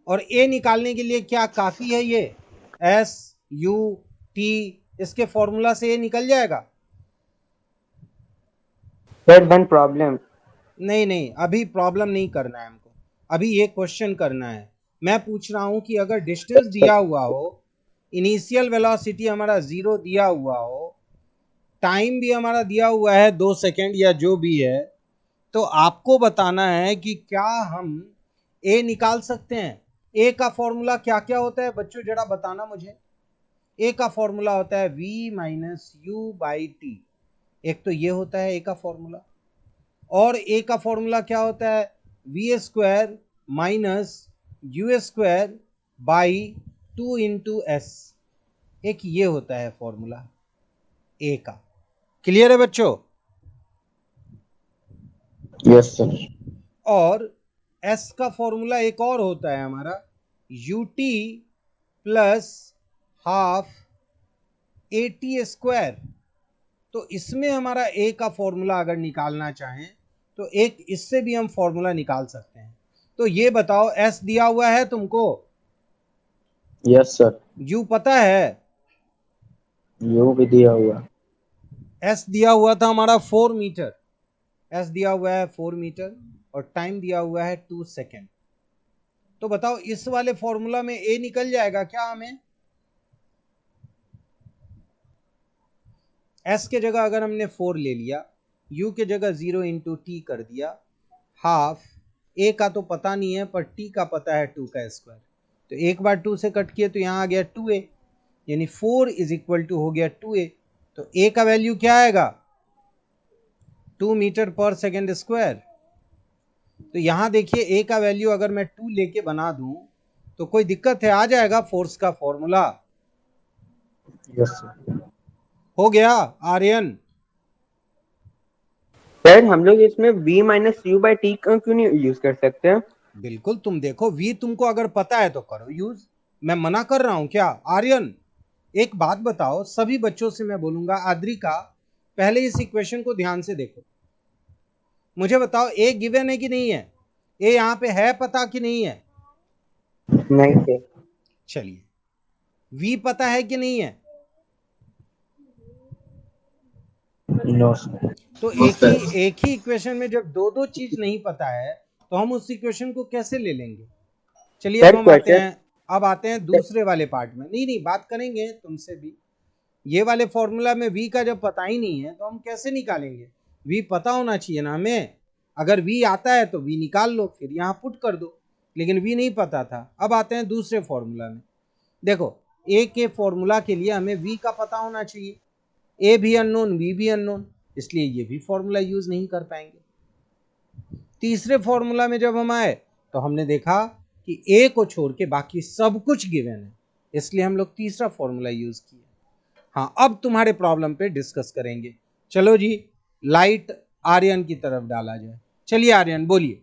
और ए निकालने के लिए क्या काफी है? ये एस यू टी, इसके फॉर्मूला से ये निकल जाएगा। Sir one problem. नहीं नहीं, अभी प्रॉब्लम नहीं करना है हमको, अभी ये क्वेश्चन करना है। मैं पूछ रहा हूं कि अगर डिस्टेंस दिया हुआ हो, इनिशियल वेलोसिटी हमारा 0 दिया हुआ हो, टाइम भी हमारा दिया हुआ है 2 सेकेंड या जो भी है, तो आपको बताना है कि क्या हम ए निकाल सकते हैं। ए का फॉर्मूला क्या क्या होता है बच्चों, जरा बताना मुझे। ए का फॉर्मूला होता है v minus you by T, एक तो ये होता है ए का फॉर्मूला, और ए का फॉर्मूला क्या होता है? V square minus u square by 2 into s, एक ये होता है फॉर्मूला ए का। क्लियर है बच्चों? Yes, sir. और एस का फॉर्मूला एक और होता है हमारा U T plus half A T square. तो इसमें हमारा ए का फॉर्मूला अगर निकालना चाहें तो एक इससे भी हम फॉर्मूला निकाल सकते हैं। तो ये बताओ, एस दिया हुआ है तुमको, Yes, sir. यू पता है? U भी दिया हुआ। एस दिया हुआ था हमारा 4 मीटर, एस दिया हुआ है 4 मीटर, और टाइम दिया हुआ है 2 सेकेंड। तो बताओ इस वाले फॉर्मूला में ए निकल जाएगा क्या हमें? एस के जगह अगर हमने 4 ले लिया, यू के जगह 0 इंटू टी कर दिया, हाफ ए का तो पता नहीं है पर टी का पता है 2 का स्क्वायर, तो एक बार 2 से कट किए तो यहाँ आ गया 2a, यानी 4 इज इक्वल टू हो गया 2a। तो a का वैल्यू क्या आएगा? 2 मीटर पर सेकेंड स्क्वायर। तो यहाँ देखिए a का वैल्यू अगर मैं 2 लेके बना दूं तो कोई दिक्कत है? आ जाएगा फोर्स का फॉर्मूला। Yes, sir. हो गया आर्यन? सर हम लोग इसमें v minus you by T क्यों नहीं यूज कर सकते हैं? बिल्कुल, तुम देखो v तुमको अगर पता है तो करो यूज, मैं मना कर रहा हूं क्या? आर्यन एक बात बताओ, सभी बच्चों से मैं बोलूंगा, आद्रिका पहले इस इक्वेशन को ध्यान से देखो, मुझे बताओ ए गिवन है कि नहीं है? ए यहाँ पे है पता कि नहीं है? नहीं सर। चलिए, v पता है कि नहीं है? No sir. तो एक ही इक्वेशन में जब दो दो चीज नहीं पता है तो हम उस इक्वेशन को कैसे ले लेंगे? चलिए अब सर हम आते क्वेश्चन हैं, अब आते हैं दूसरे वाले पार्ट में। नहीं नहीं, बात करेंगे तुमसे भी। ये वाले फॉर्मूला में v का जब पता ही नहीं है तो हम कैसे निकालेंगे? v पता होना चाहिए ना हमें। अगर v आता है तो v निकाल लो, फिर यहाँ पुट कर दो, लेकिन v नहीं पता था। अब आते हैं दूसरे फॉर्मूला में। देखो a के फॉर्मूला के लिए हमें v का पता होना चाहिए, a भी अननोन v भी अननोन, इसलिए ये भी फॉर्मूला यूज नहीं कर पाएंगे। तीसरे फॉर्मूला में जब हम आए तो हमने देखा कि a को छोड़ के बाकी सब कुछ गिवन है, इसलिए हम लोग तीसरा फॉर्मूला यूज किया। हाँ, अब तुम्हारे प्रॉब्लम पे डिस्कस करेंगे। चलो जी, लाइट आर्यन की तरफ डाला जाए। चलिए आर्यन बोलिए।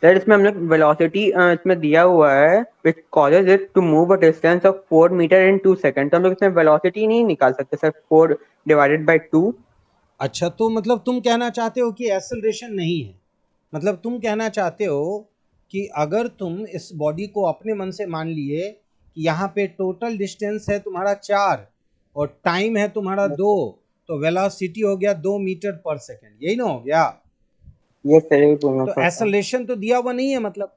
सर इसमें हमने वेलोसिटी इसमें दिया हुआ है which causes it to move a distance of 4 metre in 2 second, तो हम लोग इसमें वेलोसिटी नहीं निकाल सकते सर 4 डिवाइडेड बाय 2? अच्छा, तो मतलब तुम कहना चाहते हो कि एक्सेलरेशन नहीं है, मतलब तुम कहना चाहते हो कि अगर तुम इस बॉडी को अपने मन से मान लिए कि यहाँ पे टोटल डिस्टेंस है तुम्हारा 4 और टाइम है तुम्हारा 2, तो वेलोसिटी हो गया 2 मीटर पर सेकंड, यही ना हो गया? ये सर यही बोलना तो चाहता हूँ। एक्सेलरेशन तो दिया हुआ नहीं है, मतलब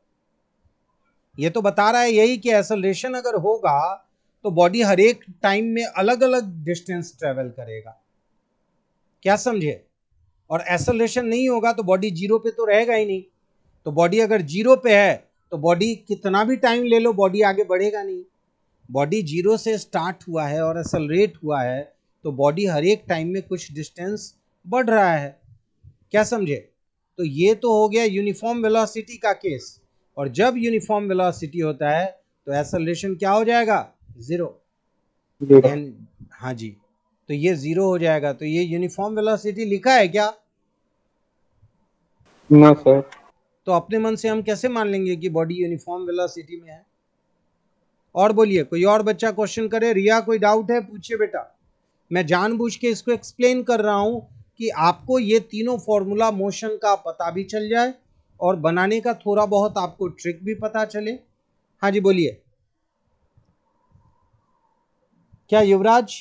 ये तो बता रहा है यही कि एक्सेलरेशन अगर होगा तो बॉडी हर एक टाइम में अलग अलग डिस्टेंस ट्रेवल करेगा, क्या समझे? और एक्सेलरेशन नहीं होगा तो बॉडी जीरो पे तो रहेगा ही नहीं। तो बॉडी अगर जीरो पे है तो बॉडी कितना भी टाइम ले लो बॉडी आगे बढ़ेगा नहीं। बॉडी जीरो से स्टार्ट हुआ है और एक्सेलरेट हुआ है तो बॉडी हर एक टाइम में कुछ डिस्टेंस बढ़ रहा है, क्या समझे? तो ये तो हो गया यूनिफॉर्म वेलोसिटी का केस, और जब यूनिफॉर्म वेलोसिटी होता है तो एक्सेलरेशन क्या हो जाएगा? जीरो। हाँ जी, तो ये जीरो हो जाएगा। तो ये यूनिफॉर्म वेलोसिटी लिखा है क्या? No sir. तो अपने मन से हम कैसे मान लेंगे कि बॉडी यूनिफॉर्म वेलोसिटी में है? और बोलिए, कोई और बच्चा क्वेश्चन करे। रिया कोई डाउट है? पूछिए बेटा। मैं जानबूझ के इसको एक्सप्लेन कर रहा हूं कि आपको ये तीनों फॉर्मूला मोशन का पता भी चल जाए और बनाने का थोड़ा बहुत आपको ट्रिक भी पता चले। हाँ जी बोलिए। क्या युवराज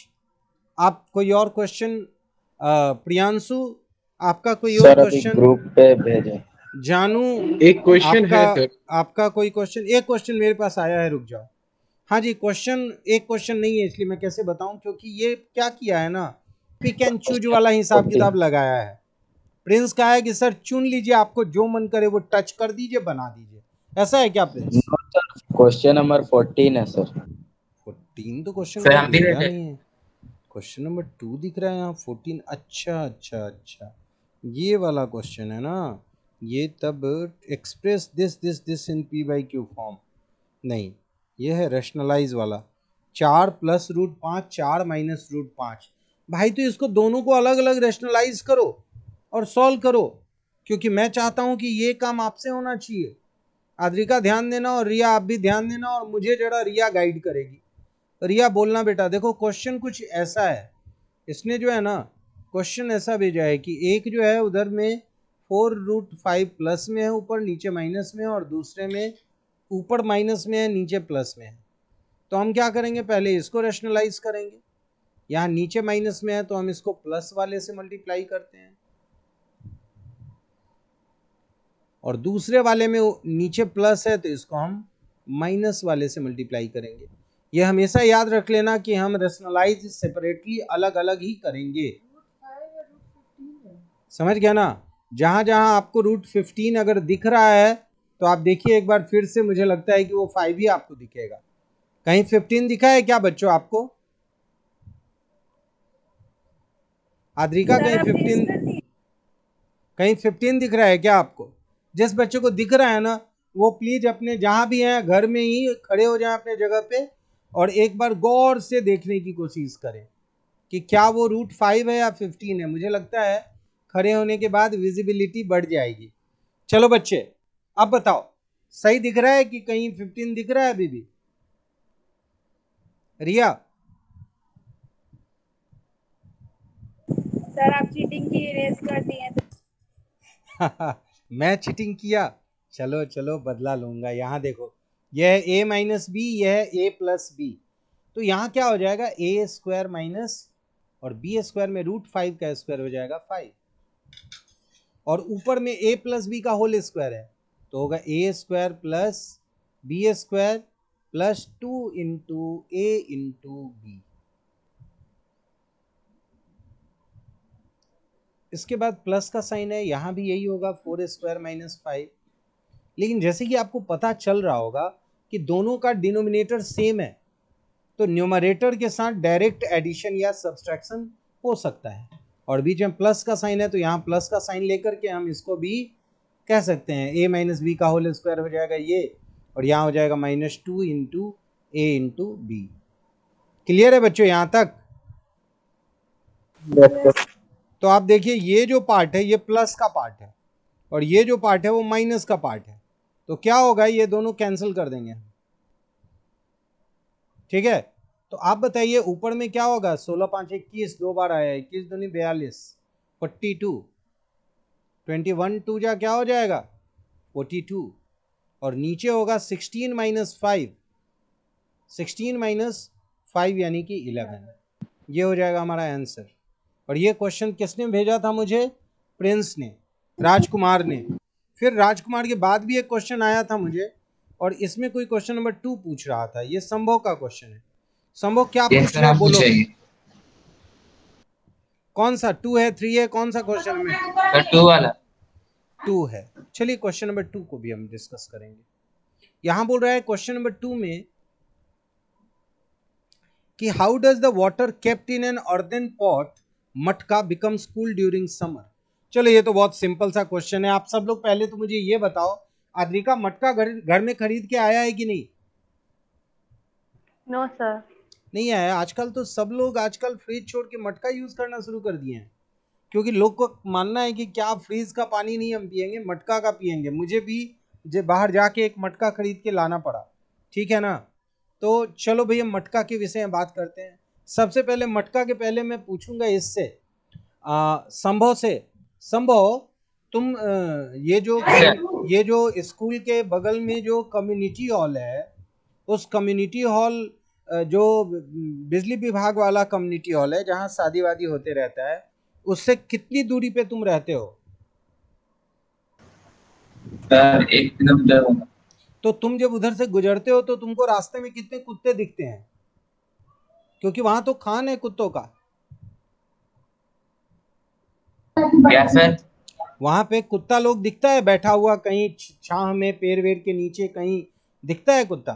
आप कोई और क्वेश्चन? प्रियांशु आपका कोई और सर अभी क्वेश्चन? ग्रुप पे भेजे। जानू एक क्वेश्चन है आपका सर। आपका कोई क्वेश्चन? एक क्वेश्चन मेरे पास आया है, रुक जाओ। हाँ जी, क्वेश्चन एक क्वेश्चन नहीं है, इसलिए मैं कैसे बताऊं, क्योंकि ये क्या किया है ना, पिक एंड चूज वाला हिसाब किताब लगाया है। प्रिंस कहा है कि सर चुन लीजिए, आपको जो मन करे वो टच कर दीजिए, बना दीजिए। ऐसा है क्या Prince? No sir, question number 14 है सर। 14 तो क्वेश्चन सर नंबर हम भी दिख रहा देते नहीं है, क्वेश्चन नंबर 2 दिख रहा है यहाँ। 14, अच्छा अच्छा अच्छा, ये वाला क्वेश्चन है ना। ये तब express this this this in P by Q form नहीं, ये है रैशनलाइज वाला। 4 प्लस रूट 5, 4 माइनस रूट 5। भाई तो इसको दोनों को अलग अलग रैशनलाइज करो और सॉल्व करो, क्योंकि मैं चाहता हूं कि ये काम आपसे होना चाहिए। आद्रिका ध्यान देना और रिया आप भी ध्यान देना, और मुझे जरा रिया गाइड करेगी। रिया बोलना बेटा। देखो क्वेश्चन कुछ ऐसा है, इसने जो है ना क्वेश्चन ऐसा भेजा है कि एक जो है उधर में 4√5 प्लस में है ऊपर, नीचे माइनस में है, और दूसरे में ऊपर माइनस में है नीचे प्लस में है। तो हम क्या करेंगे, पहले इसको रैशनलाइज करेंगे। यहाँ नीचे माइनस में है तो हम इसको प्लस वाले से मल्टीप्लाई करते हैं, और दूसरे वाले में नीचे प्लस है तो इसको हम माइनस वाले से मल्टीप्लाई करेंगे। ये हमेशा याद रख लेना कि हम रैशनलाइज सेपरेटली अलग अलग ही करेंगे, समझ गया ना? जहां जहां आपको √15 अगर दिख रहा है तो आप देखिए एक बार फिर से, मुझे लगता है कि वो 5 ही आपको दिखेगा। कहीं 15 दिखा है क्या बच्चों आपको? आद्रिका सर कहीं आप 15, कर दिए। कहीं 15 दिख रहा है क्या आपको? जिस बच्चे को दिख रहा है ना वो प्लीज अपने जहां भी हैं घर में ही खड़े हो जाएं अपने जगह पे और एक बार गौर से देखने की कोशिश करें। कि क्या वो √5 है या 15 है। मुझे लगता है खड़े होने के बाद विजिबिलिटी बढ़ जाएगी। चलो बच्चे, अब बताओ सही दिख रहा है कि कहीं 15 दिख रहा है अभी भी? रिया, सर आप चीटिंग की इरेज कर दिए थे। मैं चीटिंग किया? चलो चलो बदला लूंगा। यहाँ देखो, यह है a माइनस बी, यह है a प्लस बी। तो यहाँ क्या हो जाएगा, a स्क्वायर माइनस और b स्क्वायर में √5 का स्क्वायर हो जाएगा 5, और ऊपर में a प्लस बी का होल स्क्वायर है तो होगा a square plus B square plus 2 into a into B. इसके बाद प्लस का साइन है, यहाँ भी यही होगा 4 स्क्वायर माइनस 5। लेकिन जैसे कि आपको पता चल रहा होगा कि दोनों का डिनोमिनेटर सेम है, तो न्यूमरेटर के साथ डायरेक्ट एडिशन या सब्सट्रैक्शन हो सकता है। और बीच में प्लस का साइन है तो यहाँ प्लस का साइन लेकर के हम इसको भी कह सकते हैं a माइनस बी का होल स्क्वायर हो जाएगा ये, और यहाँ हो जाएगा -2 into a into B. Clear है बच्चों यहाँ तक? तो आप देखिए ये जो पार्ट है ये प्लस का पार्ट है और ये जो पार्ट है वो माइनस का पार्ट है। तो क्या होगा, ये दोनों कैंसिल कर देंगे, ठीक है। तो आप बताइए ऊपर में क्या होगा, 16 5 21 दो बार आया, 21 दूनी 42, 42, 21 2 जा क्या हो जाएगा 42, और नीचे होगा 16 माइनस 5, 16 माइनस 5 यानी कि 11। ये हो जाएगा हमारा आंसर। और ये क्वेश्चन किसने भेजा था मुझे? प्रिंस ने, राजकुमार ने। फिर राजकुमार के बाद भी एक क्वेश्चन आया था मुझे, और इसमें कोई क्वेश्चन नंबर 2 पूछ रहा था। ये संभव का क्वेश्चन है। संभव क्या पूछ रहे हैं बोलो? कौन सा 2 है 3 है, कौन सा क्वेश्चन में? 2 वाला 2 है। चलिए क्वेश्चन नंबर 2 को भी हम डिस्कस करेंगे। यहां बोल रहा है क्वेश्चन नंबर 2 में कि how does the water kept in an earthen pot मटका बिकम्स कूल ड्यूरिंग समर। चलो ये तो बहुत सिंपल सा क्वेश्चन है। आप सब लोग पहले तो मुझे ये बताओ, आद्रिका मटका घर में खरीद के आया है कि नहीं? No sir. नहीं आया। आजकल तो सब लोग आजकल फ्रिज छोड़ के मटका यूज करना शुरू कर दिए हैं, क्योंकि लोग को मानना है कि क्या फ्रिज का पानी नहीं हम पियेंगे, मटका का पियेंगे। मुझे भी बाहर जाके एक मटका खरीद के लाना पड़ा, ठीक है ना। तो चलो भैया मटका के विषय में बात करते हैं। सबसे पहले मटका के पहले मैं पूछूंगा इससे संभव से। संभव, तुम ये जो स्कूल के बगल में जो कम्युनिटी हॉल है, उस कम्युनिटी हॉल जो बिजली विभाग वाला कम्युनिटी हॉल है जहाँ शादी वादी होते रहता है, उससे कितनी दूरी पे तुम रहते हो? सर 1 किलोमीटर होगा। तो तुम जब उधर से गुजरते हो तो तुमको रास्ते में कितने कुत्ते दिखते हैं? क्योंकि वहां तो खान है कुत्तों का। क्या सर? वहां पे कुत्ता लोग दिखता है बैठा हुआ कहीं छांव में, पेड़ वेड़ के नीचे कहीं दिखता है कुत्ता?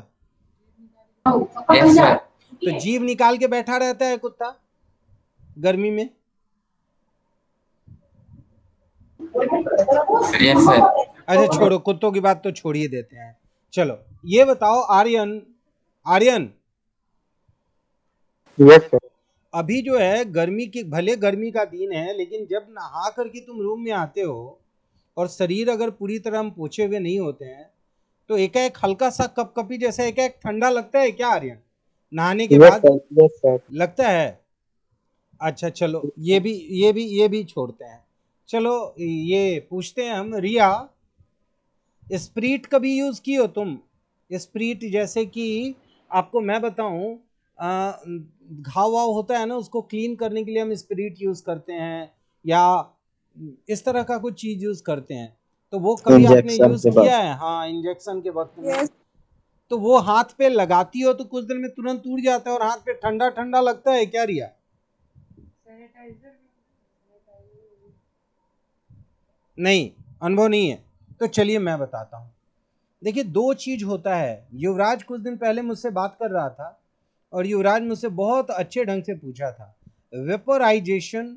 Yes sir. तो जीभ निकाल के बैठा रहता है कुत्ता गर्मी में। Yes sir. अच्छा छोड़ो, कुत्तों की बात तो छोड़ ही देते हैं। चलो ये बताओ आर्यन, आर्यन यस सर। अभी जो है गर्मी की, भले गर्मी का दिन है, लेकिन जब नहा करके तुम रूम में आते हो और शरीर अगर पूरी तरह हम पोछे हुए नहीं होते हैं तो एकाएक हल्का सा कपकपी जैसा एकाएक ठंडा लगता है क्या आर्यन नहाने के बाद? Yes sir. लगता है। अच्छा चलो ये भी छोड़ते हैं। चलो ये पूछते हैं हम, रिया स्प्रीट कभी यूज की हो तुम? स्प्रीट जैसे कि आपको मैं बताऊं, घाव वाव होता है ना, उसको क्लीन करने के लिए हम स्प्रीट यूज करते हैं, या इस तरह का कुछ चीज यूज करते हैं। तो वो कभी आपने यूज किया है? हाँ, इंजेक्शन के वक्त में। यस तो वो हाथ पे लगाती हो तो कुछ देर में तुरंत टूट जाता है और हाथ पे ठंडा ठंडा लगता है क्या रिया? नहीं, अनुभव नहीं है। तो चलिए मैं बताता हूँ। देखिए दो चीज होता है। युवराज कुछ दिन पहले मुझसे बात कर रहा था और युवराज मुझसे बहुत अच्छे ढंग से पूछा था, वेपोराइजेशन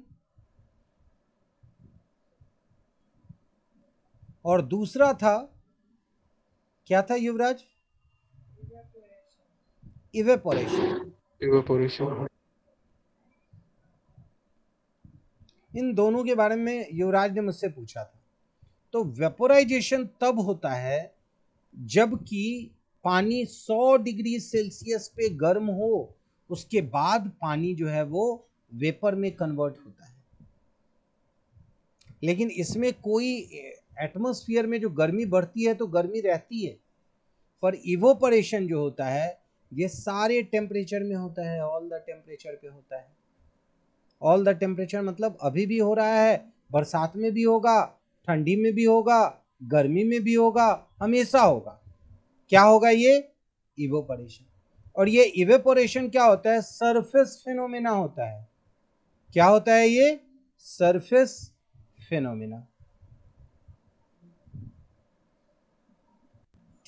और दूसरा था, क्या था युवराज? इवेपोरेशन। इवेपोरेशन। इन दोनों के बारे में युवराज ने मुझसे पूछा था। तो वेपोराइजेशन तब होता है जबकि पानी 100 डिग्री सेल्सियस पे गर्म हो, उसके बाद पानी जो है वो वेपर में कन्वर्ट होता है। लेकिन इसमें कोई एटमॉस्फेयर में जो गर्मी बढ़ती है तो गर्मी रहती है, पर इवोपरेशन जो होता है ये सारे टेम्परेचर में होता है, ऑल द टेम्परेचर पे होता है। ऑल द टेम्परेचर मतलब अभी भी हो रहा है, बरसात में भी होगा, ठंडी में भी होगा, गर्मी में भी होगा, हमेशा होगा। क्या होगा? ये इवोपरेशन। और ये इवेपोरेशन क्या होता है? सरफेस फिनोमेना होता है। क्या होता है ये? Surface phenomena.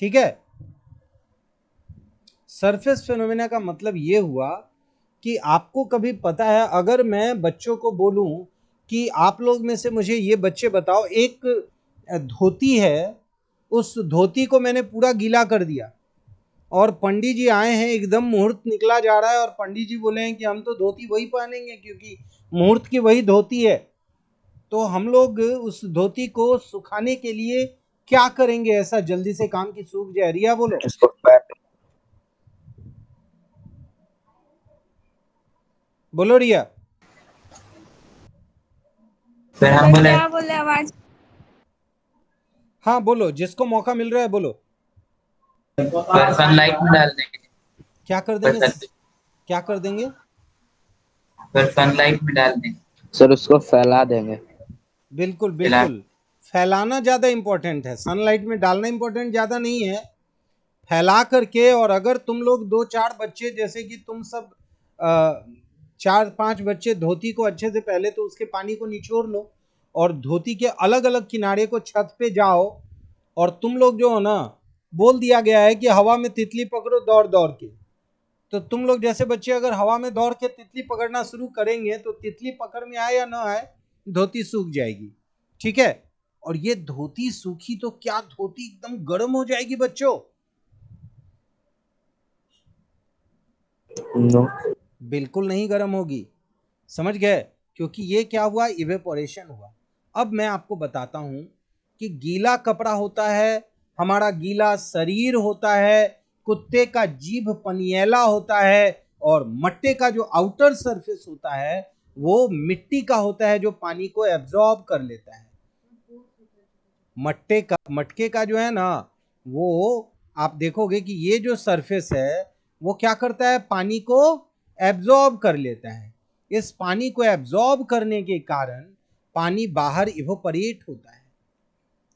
ठीक है, सरफेस फिनोमेना का मतलब ये हुआ कि आपको कभी पता है, अगर मैं बच्चों को बोलूं कि आप लोग में से मुझे ये बच्चे बताओ, एक धोती है, उस धोती को मैंने पूरा गीला कर दिया और पंडित जी आए हैं, एकदम मुहूर्त निकला जा रहा है और पंडित जी बोले हैं कि हम तो धोती वही पहनेंगे क्योंकि मुहूर्त की वही धोती है। तो हम लोग उस धोती को सुखाने के लिए क्या करेंगे ऐसा जल्दी से काम की सूख जाए? रिया बोलो। बोलो रिया। सर हम बोले क्या बोले आवाज? हाँ बोलो, जिसको मौका मिल रहा है बोलो। सर सनलाइट में डाल देंगे। क्या कर देंगे? क्या कर देंगे? सर सनलाइट में डाल देंगे। सर उसको फैला देंगे। बिल्कुल बिल्कुल, फैलाना ज़्यादा इम्पोर्टेंट है, सनलाइट में डालना इम्पोर्टेंट ज़्यादा नहीं है। फैला करके, और अगर तुम लोग 2-4 बच्चे, जैसे कि तुम सब 4-5 बच्चे धोती को अच्छे से पहले तो उसके पानी को निचोड़ लो और धोती के अलग अलग किनारे को छत पे जाओ, और तुम लोग जो हो ना, बोल दिया गया है कि हवा में तितली पकड़ो दौड़ दौड़ के। तो तुम लोग जैसे बच्चे अगर हवा में दौड़ के तितली पकड़ना शुरू करेंगे तो तितली पकड़ में आए या ना आए, धोती सूख जाएगी। ठीक है, और ये धोती सूखी तो क्या धोती एकदम गर्म हो जाएगी बच्चों? नो, बिल्कुल नहीं गर्म होगी। समझ गए? क्योंकि ये क्या हुआ? इवेपोरेशन हुआ। अब मैं आपको बताता हूं कि गीला कपड़ा होता है, हमारा गीला शरीर होता है, कुत्ते का जीभ पनियला होता है, और मट्टे का जो आउटर सरफेस होता है वो मिट्टी का होता है जो पानी को एब्जॉर्ब कर लेता है। मटके का जो है ना, वो आप देखोगे कि ये जो सरफेस है वो क्या करता है? पानी को एब्जॉर्ब कर लेता है। इस पानी को एब्जॉर्ब करने के कारण पानी बाहर इवोपरेट होता है।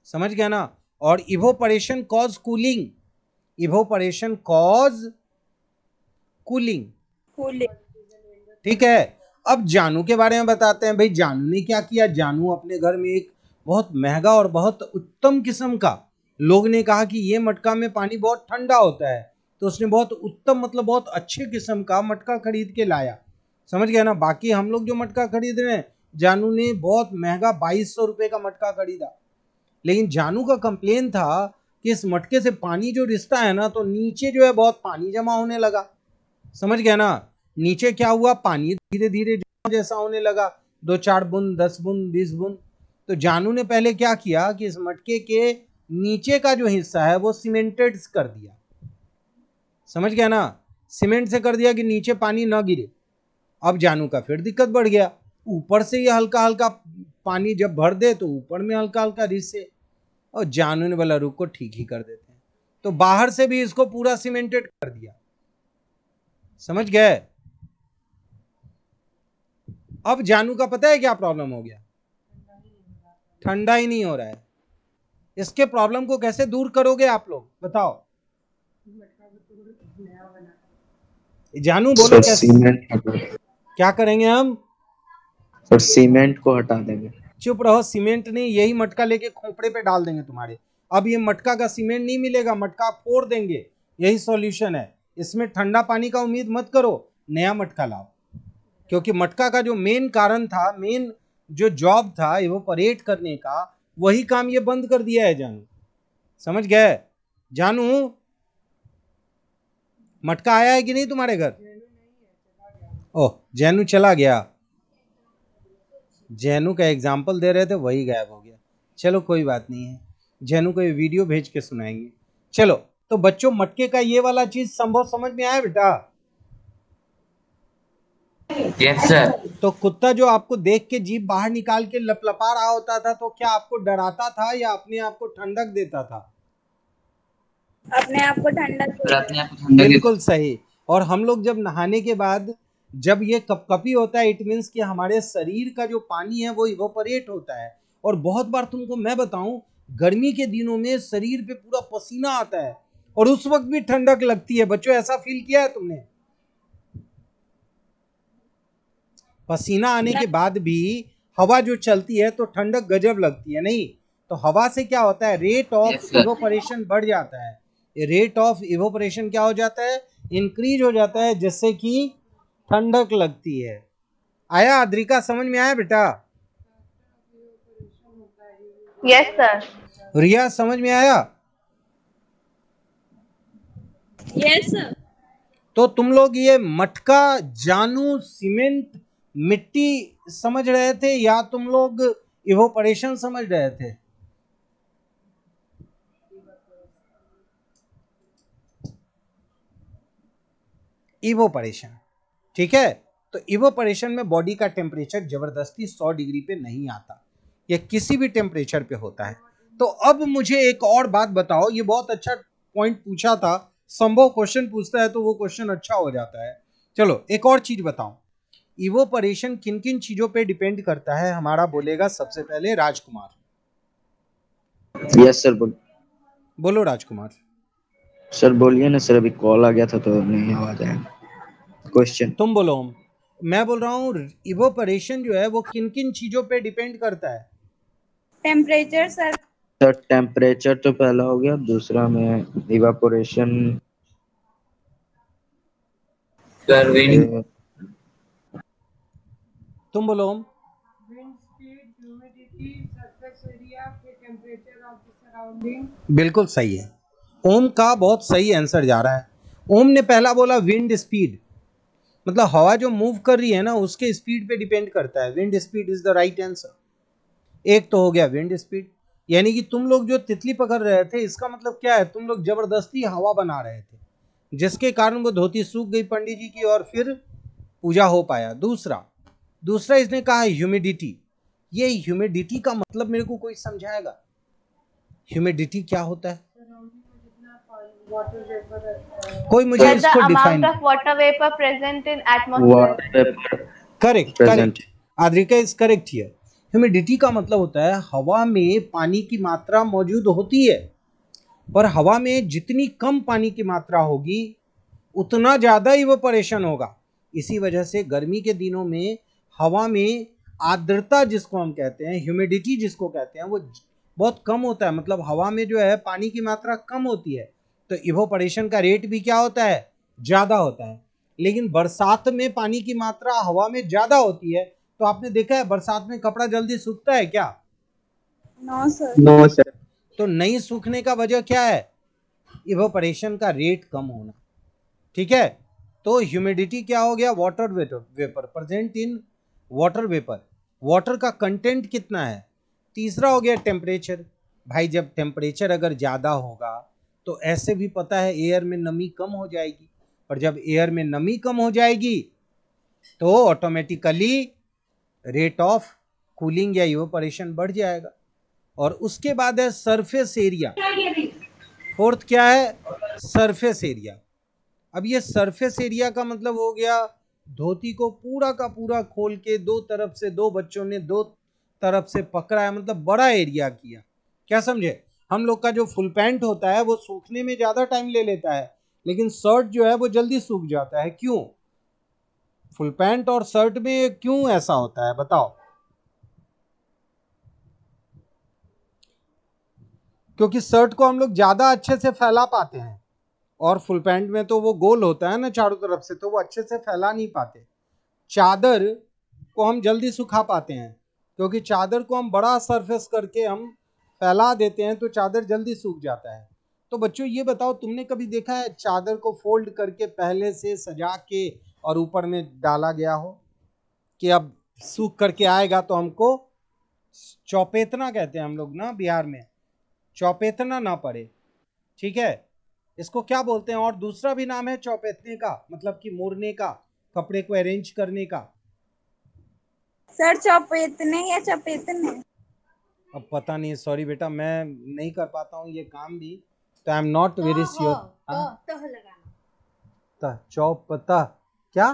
समझ गया ना? और evaporation cause cooling, evaporation cause cooling. ठीक है, अब जानू के बारे में बताते हैं। भाई जानू ने क्या किया? जानू अपने घर में एक बहुत महंगा और बहुत उत्तम किस्म का, लोग ने कहा कि ये मटका में पानी बहुत ठंडा होता है, तो उसने बहुत उत्तम मतलब बहुत अच्छे किस्म का मटका खरीद के लाया। समझ गया ना? बाकी हम लोग जो मटका खरीद रहे हैं, जानू ने बहुत महंगा 2200 रुपये का मटका खरीदा। लेकिन जानू का कंप्लेन था कि इस मटके से पानी जो रिसता है ना, तो नीचे जो है बहुत पानी जमा होने लगा। समझ गया ना? नीचे क्या हुआ? पानी धीरे धीरे जैसा होने लगा, 2-4 बूंद, 10 बूंद, 20 बूंद। तो जानू ने पहले क्या किया कि इस मटके के नीचे का जो हिस्सा है वो सीमेंटेड कर दिया। समझ गया ना? सीमेंट से कर दिया कि नीचे पानी ना गिरे। अब जानू का फिर दिक्कत बढ़ गया, ऊपर से ये हल्का हल्का पानी जब भर दे तो ऊपर में हल्का हल्का रिसे, और जानू ने बोला रुको ठीक ही कर देते हैं, तो बाहर से भी इसको पूरा सीमेंटेड कर दिया। समझ गए? अब जानू का पता है क्या प्रॉब्लम हो गया? ठंडा ही नहीं हो रहा है। इसके प्रॉब्लम को कैसे दूर करोगे आप लोग बताओ? जानू बोलो कैसे? क्या करेंगे हम? सर सीमेंट को हटा देंगे। चुप रहो, सीमेंट नहीं, यही मटका लेके खोपड़े पे डाल देंगे तुम्हारे। अब ये मटका का सीमेंट नहीं मिलेगा, मटका फोड़ देंगे, यही सॉल्यूशन है। इसमें ठंडा पानी का उम्मीद मत करो, नया मटका लाओ। क्योंकि मटका का जो मेन कारण था, मेन जो जॉब था इवोपरेट करने का, वही काम ये बंद कर दिया है जानू। समझ गए? जानू मटका आया है कि नहीं तुम्हारे घर? ओह, जानू चला गया। जैनू का एग्जाम्पल दे रहे थे वही गायब हो गया। चलो कोई बात नहीं है, जैनू को ये वीडियो भेज के सुनाएंगे। चलो तो बच्चों मटके का ये वाला चीज संभव समझ में आया बेटा? Yes sir. तो कुत्ता जो आपको देख के जीभ बाहर निकाल के लपलपा रहा होता था तो क्या आपको डराता था या अपने आप को ठंडक देता था? अपने आप को ठंडक सर देता अपने आप को ठंडक बिल्कुल सही। और हम लोग जब नहाने के बाद जब ये कपकपी होता है, इट मीन्स कि हमारे शरीर का जो पानी है वो इवोपरेट होता है। और बहुत बार तुमको मैं बताऊं, गर्मी के दिनों में शरीर पे पूरा पसीना आता है और उस वक्त भी ठंडक लगती है। बच्चों ऐसा फील किया है तुमने? पसीना आने के बाद भी हवा जो चलती है तो ठंडक गजब लगती है, नहीं? तो हवा से क्या होता है, rate Yes, of sir. Evaporation बढ़ जाता है। रेट ऑफ इवोपरेशन क्या हो जाता है, इंक्रीज हो जाता है, जिससे कि ठंडक लगती है। आया अद्रिका, समझ में आया बेटा? Yes sir. रिया समझ में आया? Yes sir. तो तुम लोग ये मटका, जानू, सीमेंट, मिट्टी समझ रहे थे या तुम लोग इवोपरेशन समझ रहे थे? इवोपरेशन, ठीक है। तो इवोपरेशन में बॉडी का टेम्परेचर जबरदस्ती 100 डिग्री पे नहीं आता, ये किसी भी टेम्परेचर पे होता है। तो अब मुझे एक और बात बताओ, ये बहुत अच्छा पॉइंट पूछा था, संभव क्वेश्चन पूछता है तो वो क्वेश्चन अच्छा हो जाता है। चलो एक और चीज बताओ, इवोपरेशन किन किन चीजों पे डिपेंड करता है? हमारा बोलेगा सबसे पहले राजकुमार। यस सर बोलो राजकुमार। सर बोलिए ना सर, अभी कॉल आ गया था तो नहीं आवाज आया क्वेश्चन। तुम बोलो। मैं बोल रहा हूँ इवोपरेशन जो है वो किन किन चीजों पे डिपेंड करता है? Temperature sir. सर टेम्परेचर तो पहला हो गया, दूसरा में इवापोरेशन, सर विंड। तुम बोलो। बिल्कुल सही है, ओम का बहुत सही आंसर जा रहा है। ओम ने पहला बोला विंड स्पीड, मतलब हवा जो मूव कर रही है ना उसके स्पीड पे डिपेंड करता है। Wind speed is the right answer. एक तो हो गया विंड स्पीड, यानी कि तुम लोग जो तितली पकड़ रहे थे इसका मतलब क्या है, तुम लोग जबरदस्ती हवा बना रहे थे जिसके कारण वो धोती सूख गई पंडित जी की और फिर पूजा हो पाया। दूसरा इसने कहा ह्यूमिडिटी। ये ह्यूमिडिटी का मतलब मेरे को कोई समझाएगा? ह्यूमिडिटी क्या होता है? कोई मुझे That the इसको define. amount of water vapor present in atmosphere. Water correct Present. Correct, Adrika is correct here. Humidity का मतलब होता है हवा में पानी की मात्रा मौजूद होती है, पर हवा में जितनी कम पानी की मात्रा होगी उतना ज्यादा इवोपरेशन होगा। इसी वजह से गर्मी के दिनों में हवा में आर्द्रता जिसको हम कहते हैं, ह्यूमिडिटी जिसको कहते हैं, वो बहुत कम होता है। मतलब हवा में जो है पानी की मात्रा कम होती है तो इवोपरेशन का रेट भी क्या होता है, ज्यादा होता है। लेकिन बरसात में पानी की मात्रा हवा में ज्यादा होती है, तो आपने देखा है बरसात में कपड़ा जल्दी सूखता है क्या? No sir. No sir. तो नहीं सूखने का वजह क्या है, इवोपरेशन का रेट कम होना, ठीक है। तो ह्यूमिडिटी क्या हो गया, water vapour present in water vapour, water का कंटेंट कितना है। तीसरा हो गया टेम्परेचर। भाई जब टेम्परेचर अगर ज़्यादा होगा तो ऐसे भी पता है एयर में नमी कम हो जाएगी, और जब एयर में नमी कम हो जाएगी तो ऑटोमेटिकली रेट ऑफ कूलिंग या इवोपरेशन बढ़ जाएगा। और उसके बाद है सरफेस एरिया। फोर्थ क्या है, सरफेस एरिया। अब ये सरफेस एरिया का मतलब हो गया धोती को पूरा का पूरा खोल के दो तरफ से, दो बच्चों ने दो तरफ से पकड़ा है, मतलब बड़ा एरिया किया। क्या समझे? हम लोग का जो फुल पैंट होता है वो सूखने में ज्यादा टाइम ले लेता है, लेकिन शर्ट जो है वो जल्दी सूख जाता है। क्यों? फुल पैंट और शर्ट में क्यों ऐसा होता है बताओ? क्योंकि शर्ट को हम लोग ज्यादा अच्छे से फैला पाते हैं और फुल पैंट में तो वो गोल होता है ना चारों तरफ से, तो वो अच्छे से फैला नहीं पाते। चादर को हम जल्दी सुखा पाते हैं क्योंकि चादर को हम बड़ा सरफेस करके हम फैला देते हैं तो चादर जल्दी सूख जाता है। तो बच्चों ये बताओ, तुमने कभी देखा है चादर को फोल्ड करके पहले से सजा के और ऊपर में डाला गया हो कि अब सूख करके आएगा तो हमको चौपेतना कहते हैं हम लोग ना बिहार में, चौपेतना ना पड़े, ठीक है। इसको क्या बोलते हैं? और दूसरा भी नाम है चौपेतने का, मतलब कि मोड़ने का, कपड़े को अरेंज करने का। सर चौपेतने या चपेतने? अब पता नहीं, सॉरी बेटा, मैं नहीं कर पाता हूँ ये काम भी, तो I am not very sure. चौपता क्या?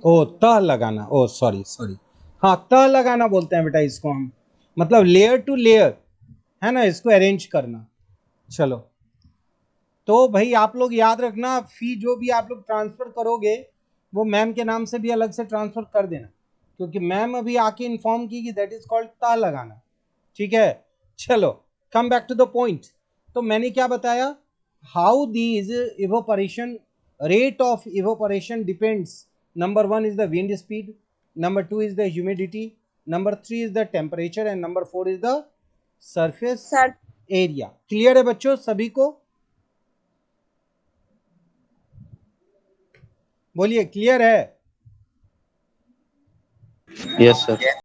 ओ तह लगाना, ओ सॉरी सॉरी, हाँ तह लगाना बोलते हैं बेटा इसको हम, मतलब लेयर टू लेयर, है ना, इसको अरेंज करना। चलो, तो भाई आप लोग याद रखना, फी जो भी आप लोग ट्रांसफर करोगे वो मैम के नाम से भी अलग से ट्रांसफर कर देना, क्योंकि मैम अभी आके इन्फॉर्म की कि दैट इज कॉल्ड ता लगाना, ठीक है। चलो, come back to the point. तो मैंने क्या बताया, how these evaporation, rate of evaporation depends, number 1 is the wind speed, number 2 is the humidity, number 3 is the temperature and number 4 is the surface sir area। Clear है बच्चों सभी को? बोलिए क्लियर है? Yes sir.